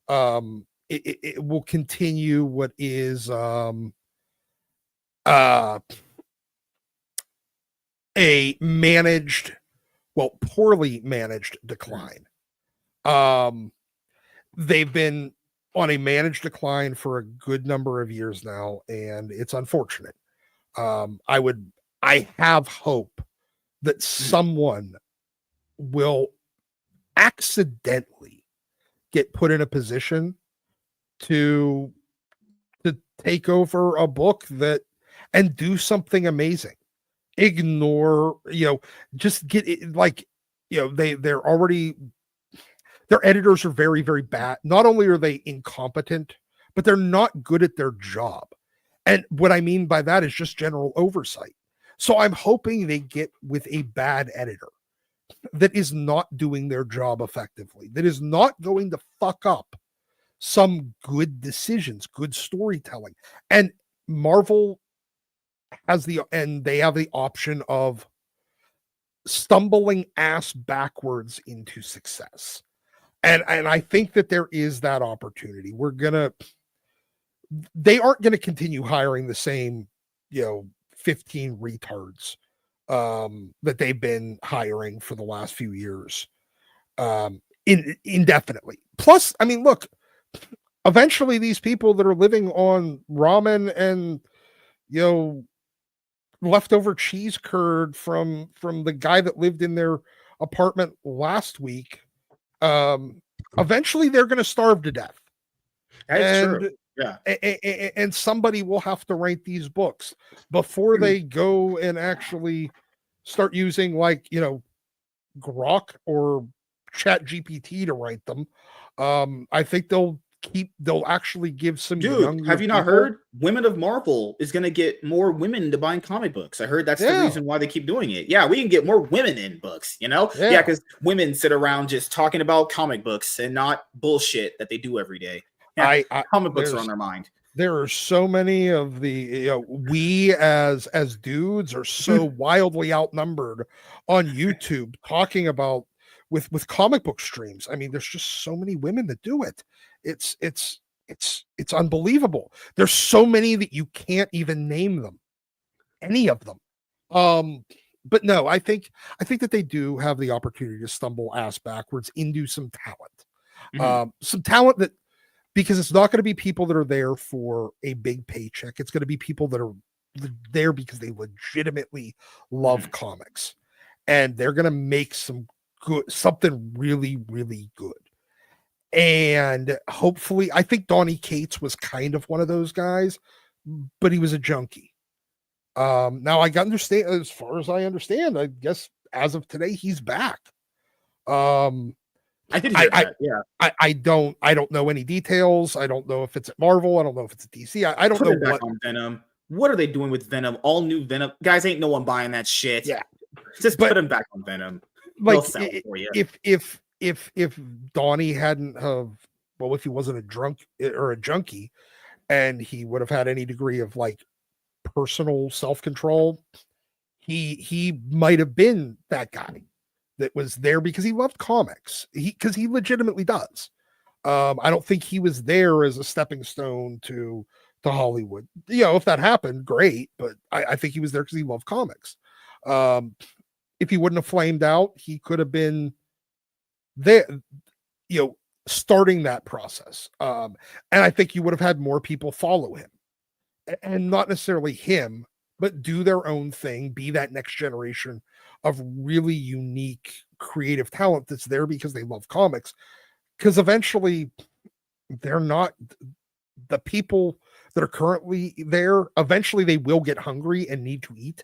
it will continue what is a poorly managed decline. They've been on a managed decline for a good number of years now, and it's unfortunate. I have hope that someone will accidentally get put in a position to take over a book and do something amazing. Ignore, just get it, like, they're already, their editors are very, very bad. Not only are they incompetent, but they're not good at their job. And what I mean by that is just general oversight. So I'm hoping they get with a bad editor that is not doing their job effectively, that is not going to fuck up some good decisions, good storytelling. And Marvel they have the option of stumbling ass backwards into success. And I think that there is that opportunity. They aren't gonna continue hiring the same, 15 retards that they've been hiring for the last few years, indefinitely. Plus, I mean, look, eventually these people that are living on ramen and you know leftover cheese curd from the guy that lived in their apartment last week, um eventually they're going to starve to death, That's true. and Yeah. and somebody will have to write these books before they go and actually start using, like, Grok or Chat GPT to write them. I think they'll actually give some Dude, younger have you not people. heard? Women of Marvel is going to get more women into buying comic books. I heard that's the Yeah, reason why they keep doing it. Yeah, we can get more women in books, Yeah, yeah. because women sit around just talking about comic books and not bullshit that they do every day. Yeah, I comic books are on their mind. There are so many of the, we as dudes are so wildly outnumbered on YouTube talking about with comic book streams. I mean, there's just so many women that do it. It's unbelievable. There's so many that you can't even name them, any of them. But no, I think that they do have the opportunity to stumble ass backwards into some talent. Some talent that, because it's not going to be people that are there for a big paycheck. It's going to be people that are there because they legitimately love comics, and they're going to make something really, really good. And hopefully, I think Donnie Cates was kind of one of those guys, but he was a junkie. Now I understand, as far as I understand, I guess as of today, he's back. I did hear that. Yeah. I don't know any details. I don't know if it's at Marvel. I don't know if it's at DC. I don't Put know it back on Venom. What are they doing with Venom? All new Venom. Guys, ain't no one buying that shit. Yeah. Just put him back on Venom. Like, sell it for you. if Donnie hadn't have, well, if he wasn't a drunk or a junkie, and he would have had any degree of like personal self-control, he might have been that guy that was there because he loved comics. Because he legitimately does. I don't think he was there as a stepping stone to Hollywood. If that happened, great. But I think he was there because he loved comics. If he wouldn't have flamed out, he could have been there, starting that process. And I think you would have had more people follow him, and not necessarily him, but do their own thing, be that next generation of really unique creative talent that's there because they love comics. Because eventually they're not the people that are currently there. Eventually they will get hungry and need to eat,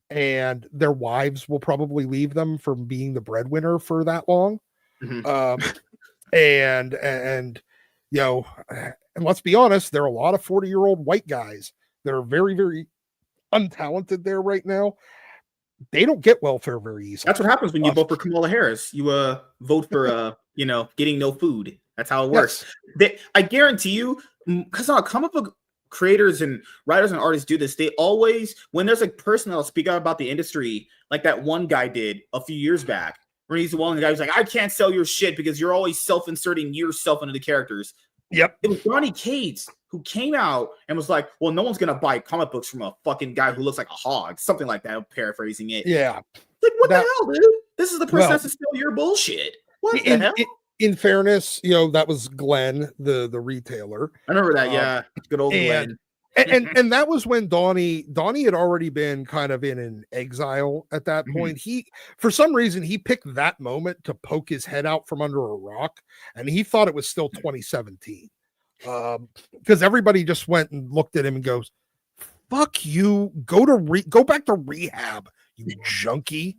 and their wives will probably leave them from being the breadwinner for that long. And and let's be honest, there are a lot of 40-year-old white guys that are very, very untalented there right now. They don't get welfare very easily. That's what happens when you vote for Kamala Harris. You vote for getting no food. That's how it works. Yes. I guarantee you, because comic book creators and writers and artists do this. They always, when there's a person that'll speak out about the industry, like that one guy did a few years back, where he's the one guy who's like, I can't sell your shit because you're always self-inserting yourself into the characters. Yep. It was Donnie Cates who came out and was like, well, no one's going to buy comic books from a fucking guy who looks like a hog. Something like that. I'm paraphrasing it. Yeah. Like, what the hell, dude? This is the person that's to steal your bullshit. What the hell? In fairness, that was Glenn, the retailer. I remember that. Yeah. Good old Glenn. And that was when Donnie had already been kind of in an exile at that point. He, for some reason, he picked that moment to poke his head out from under a rock, and he thought it was still 2017. Because everybody just went and looked at him and goes, fuck you, go back to rehab, you junkie.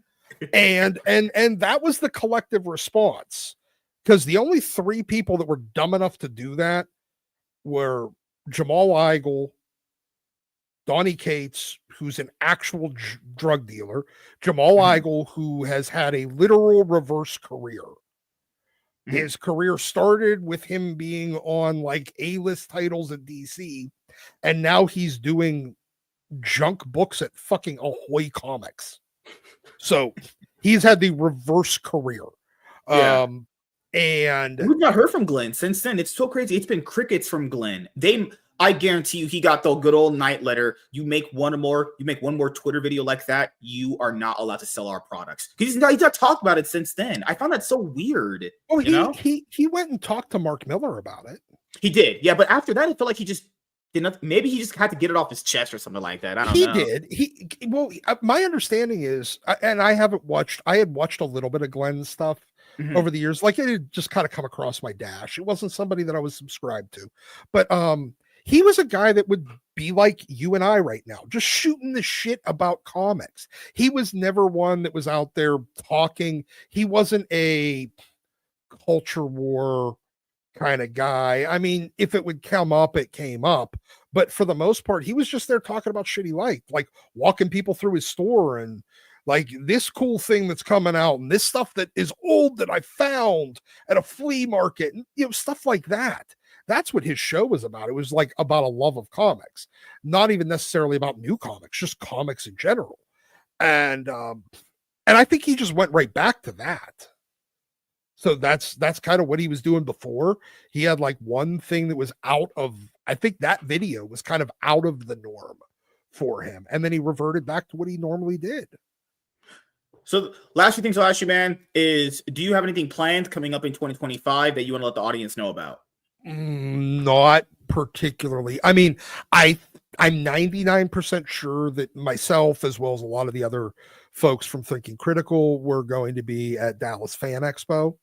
And that was the collective response, because the only three people that were dumb enough to do that were Jamal Igle, Donnie Cates, who's an actual drug dealer, Jamal Igle, who has had a literal reverse career. His career started with him being on like A-list titles at DC, and now he's doing junk books at fucking Ahoy Comics. So he's had the reverse career. Yeah. And we've not heard from Glenn since then. It's so crazy. It's been crickets from Glenn. I guarantee you, he got the good old night letter. You make one more Twitter video like that, you are not allowed to sell our products. He's not talked about it since then. I found that so weird. Oh, he went and talked to Mark Miller about it. He did, yeah. But after that, I felt like he just didn't. Maybe he just had to get it off his chest or something like that. I don't know. He did. My understanding is, and I had watched a little bit of Glenn's stuff over the years. Like, it had just kind of come across my dash. It wasn't somebody that I was subscribed to, but he was a guy that would be like you and I right now, just shooting the shit about comics. He was never one that was out there talking. He wasn't a culture war kind of guy. I mean, if it would come up, it came up. But for the most part, he was just there talking about shit he liked, like walking people through his store and like this cool thing that's coming out and this stuff that is old that I found at a flea market, and stuff like that. That's what his show was about. It was like about a love of comics, not even necessarily about new comics, just comics in general. And I think he just went right back to that. So that's kind of what he was doing before. He had like one thing that was I think that video was kind of out of the norm for him. And then he reverted back to what he normally did. So last few things I'll ask you, man, is do you have anything planned coming up in 2025 that you want to let the audience know about? Not particularly. I mean, I'm 99% sure that myself, as well as a lot of the other folks from Thinking Critical, were going to be at Dallas Fan Expo.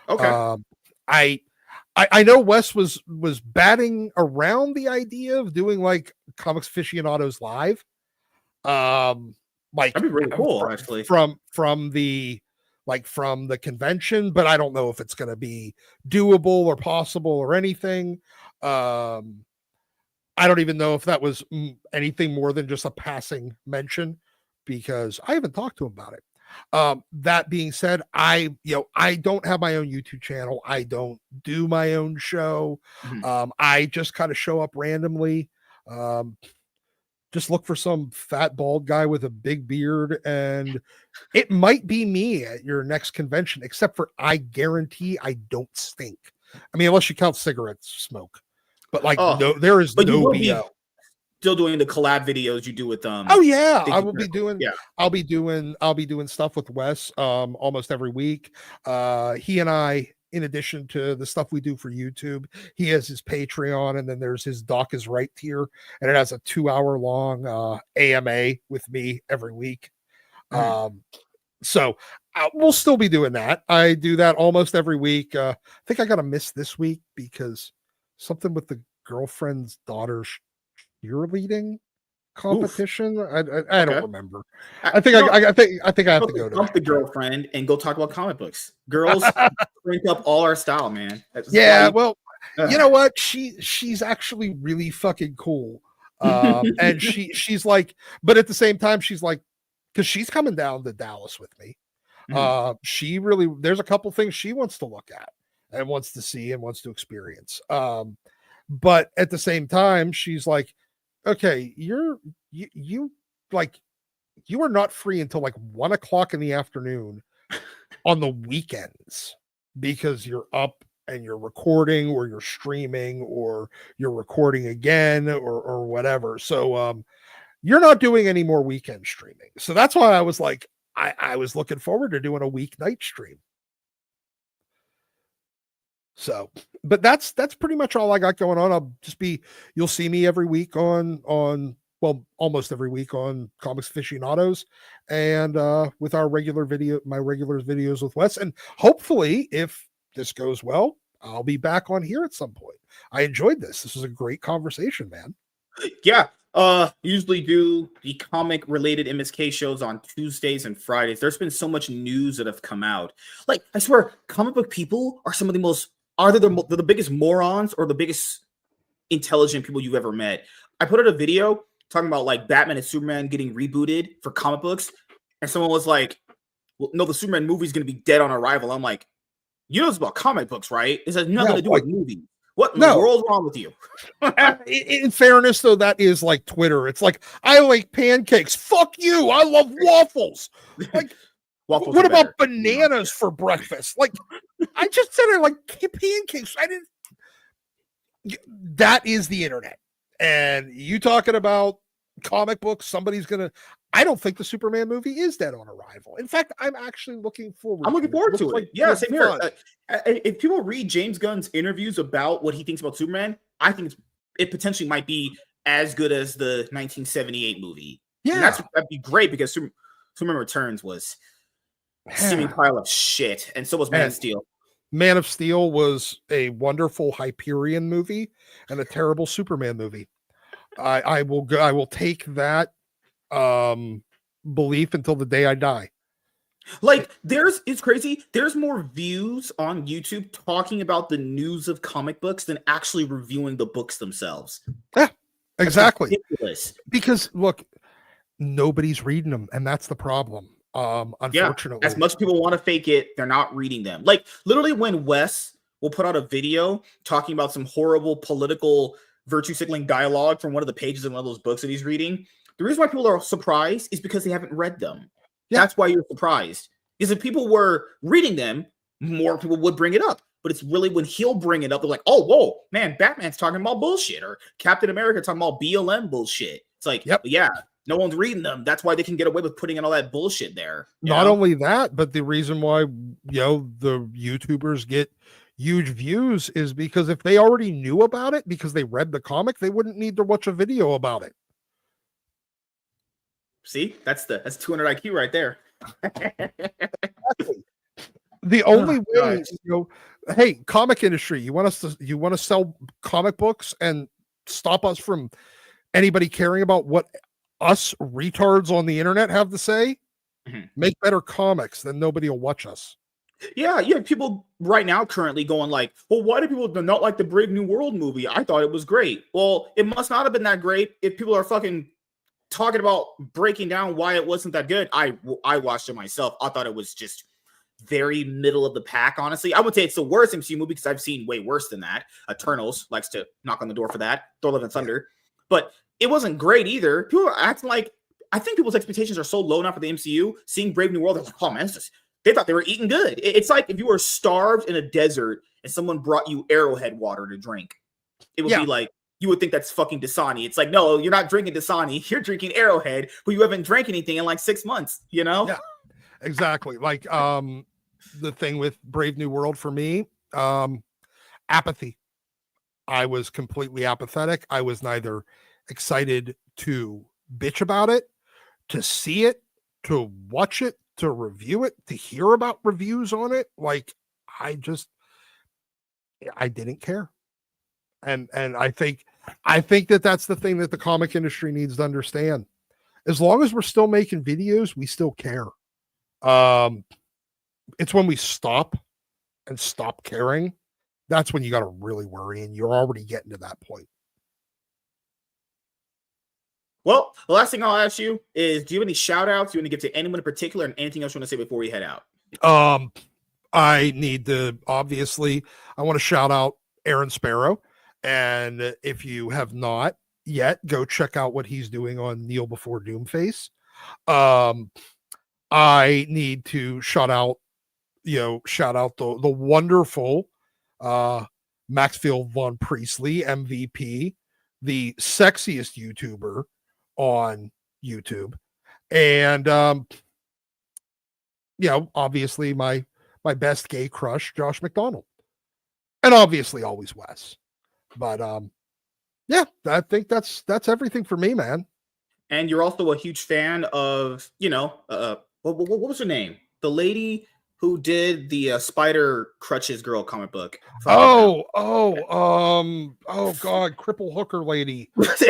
Okay. I know Wes was batting around the idea of doing like Comics Aficionados live. Like that'd be really cool, actually. From the convention, but I don't know if it's going to be doable or possible or anything. I don't even know if that was anything more than just a passing mention, because I haven't talked to him about it. That being said, I don't have my own YouTube channel. I don't do my own show. I just kind of show up randomly. Just look for some fat bald guy with a big beard, and it might be me at your next convention, except for I guarantee I don't stink. I mean, unless you count cigarette smoke, but no, there is no BO. Still doing the collab videos you do with them. Oh yeah, I will be doing. Yeah, I'll be doing stuff with Wes almost every week. He and I, in addition to the stuff we do for YouTube, he has his Patreon, and then there's his Doc is Right tier, and it has a 2-hour long AMA with me every week. So we'll still be doing that. I do that almost every week. I think I got to miss this week because something with the girlfriend's daughter's cheerleading competition. I don't remember. I think I have to go to dump the girlfriend and go talk about comic books. Girls crank up all our style, man. Well, you know what? She's actually really fucking cool. And she's like, but at the same time, she's like, because she's coming down to Dallas with me. There's a couple things she wants to look at and wants to see and wants to experience. But at the same time, she's like, okay, you are not free until like 1 o'clock in the afternoon on the weekends because you're up and you're recording or you're streaming or you're recording again or whatever. So you're not doing any more weekend streaming. So that's why I was like, I was looking forward to doing a weeknight stream. So, but that's pretty much all I got going on. You'll see me every week on almost every week on Comics Aficionados and with my regular videos with Wes. And hopefully, if this goes well, I'll be back on here at some point. I enjoyed this. This was a great conversation, man. Yeah. Usually do the comic related MSK shows on Tuesdays and Fridays. There's been so much news that have come out. Like, I swear, comic book people are some of the most, they're the biggest morons or the biggest intelligent people you've ever met. I put out a video talking about like Batman and Superman getting rebooted for comic books, and someone was like, well, no, the Superman movie is going to be dead on arrival. I'm like, you know it's about comic books, right? It's nothing to do with movies. What in the world's wrong with you? In fairness, though, that is like Twitter. It's like, I like pancakes. Fuck you. I love waffles. Like, waffles what about bananas for breakfast? Like, I just said it like pancakes. I didn't. That is the internet. And you talking about comic books, somebody's gonna. I don't think the Superman movie is dead on arrival. In fact, I'm actually looking forward. I'm looking forward to it. Like Yeah, same here. If people read James Gunn's interviews about what he thinks about Superman, I think it potentially might be as good as the 1978 movie. Yeah, and that'd be great because Superman Returns was a steaming pile of shit, and so was Man of Steel. Man of Steel was a wonderful Hyperion movie and a terrible Superman movie. I will take that belief until the day I die. Like it's crazy. There's more views on YouTube talking about the news of comic books than actually reviewing the books themselves. Yeah, exactly. That's ridiculous. Because look, nobody's reading them, and that's the problem. Unfortunately, as much people want to fake it, they're not reading them. Like literally, when Wes will put out a video talking about some horrible political virtue signaling dialogue from one of the pages in one of those books that he's reading, the reason why people are surprised is because they haven't read them. Yeah. That's why you're surprised. Because if people were reading them, more people would bring it up. But it's really when he'll bring it up, they're like, oh, whoa, man, Batman's talking about bullshit, or Captain America talking about BLM bullshit. It's like, yeah, no one's reading them. That's why they can get away with putting in all that bullshit there. Not only that, but the reason why, the YouTubers get huge views is because if they already knew about it because they read the comic, they wouldn't need to watch a video about it. See, that's 200 IQ right there. The only way, hey, comic industry, you want to sell comic books and stop us from anybody caring about what us retards on the internet have to say? Mm-hmm. Make better comics, then nobody will watch us. Yeah, people right now currently going like, well, why do people not like the Brave New World movie? I thought it was great. Well, it must not have been that great if people are fucking talking about breaking down why it wasn't that good. I watched it myself. I thought it was just very middle of the pack, honestly. I would say it's the worst MCU movie because I've seen way worse than that. Eternals likes to knock on the door for that. Thor: Love and Thunder. But it wasn't great either. People are acting like, I think people's expectations are so low now for the MCU. Seeing Brave New World, they're like, oh man, they thought they were eating good. It's like if you were starved in a desert and someone brought you Arrowhead water to drink. It would be like, you would think that's fucking Dasani. It's like, no, you're not drinking Dasani. You're drinking Arrowhead, who you haven't drank anything in like 6 months, Yeah, exactly. Like the thing with Brave New World for me, apathy. I was completely apathetic. I was neither excited to bitch about it, to see it, to watch it, to review it, to hear about reviews on it. Like I didn't care. And I think that's the thing that the comic industry needs to understand. As long as we're still making videos, we still care. It's when we stop caring, that's when you got to really worry, and you're already getting to that point. Well, the last thing I'll ask you is, do you have any shout outs you want to give to anyone in particular, and anything else you want to say before we head out? I want to shout out Aaron Sparrow. And if you have not yet, go check out what he's doing on Kneel Before Doomface. I need to shout out the wonderful Maxfield Von Priestley, MVP, the sexiest YouTuber on YouTube. And obviously my best gay crush, Josh McDonald. And obviously always Wes. But I think that's everything for me, man. And you're also a huge fan of, what was her name? The lady who did the Spider Crutches Girl comic book. God, cripple hooker lady. What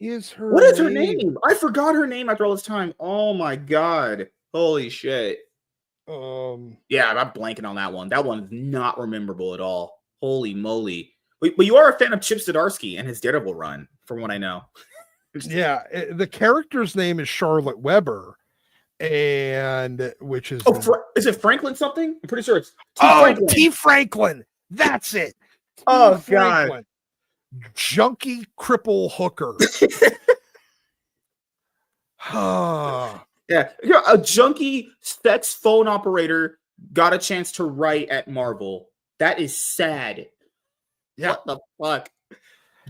is her What is her name? I forgot her name after all this time. Oh my god. Holy shit. Yeah, I'm blanking on that one. That one's not memorable at all. Holy moly. But you are a fan of Chip Zdarsky and his Daredevil run, from what I know. Yeah, the character's name is Charlotte Weber, and which is is it Franklin something? I'm pretty sure it's T. Franklin. That's it. Oh god. Junkie cripple hooker. Yeah, a junkie sex phone operator got a chance to write at Marvel. That is sad. Yeah. What the fuck?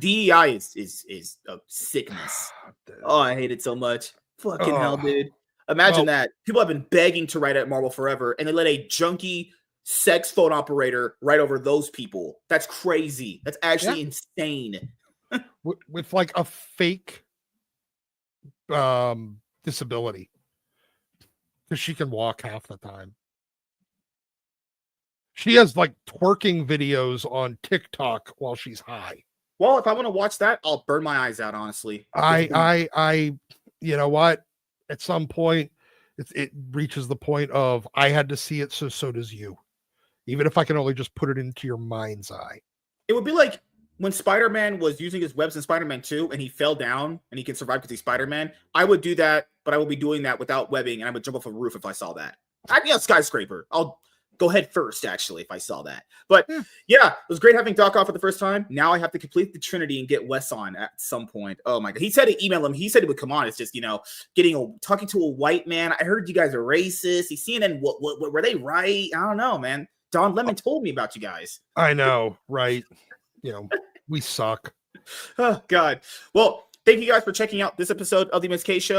DEI is a sickness. Oh, I hate it so much. Fucking hell, dude. Imagine that. People have been begging to write at Marvel forever, and they let a junkie sex phone operator write over those people. That's crazy. That's actually insane. With like a fake disability. Because she can walk half the time. She has like twerking videos on TikTok while she's high. Well, if I want to watch that, I'll burn my eyes out, honestly. I you know what? At some point, it reaches the point of I had to see it, so does you. Even if I can only just put it into your mind's eye. It would be like when Spider-Man was using his webs in Spider-Man 2 and he fell down and he can survive because he's Spider-Man. I would do that, but I will be doing that without webbing, and I would jump off a roof if I saw that. I'd be a skyscraper. I'll go head first, actually, if I saw that. But yeah, it was great having Doc on for the first time. Now I have to complete the Trinity and get Wes on at some point. Oh my God. He said to email him. He said he would come on. It's just, talking to a white man. I heard you guys are racist. He's CNN. What were they right? I don't know, man. Don Lemon told me about you guys. I know, right? We suck. Oh, God. Well, thank you guys for checking out this episode of the MSK Show.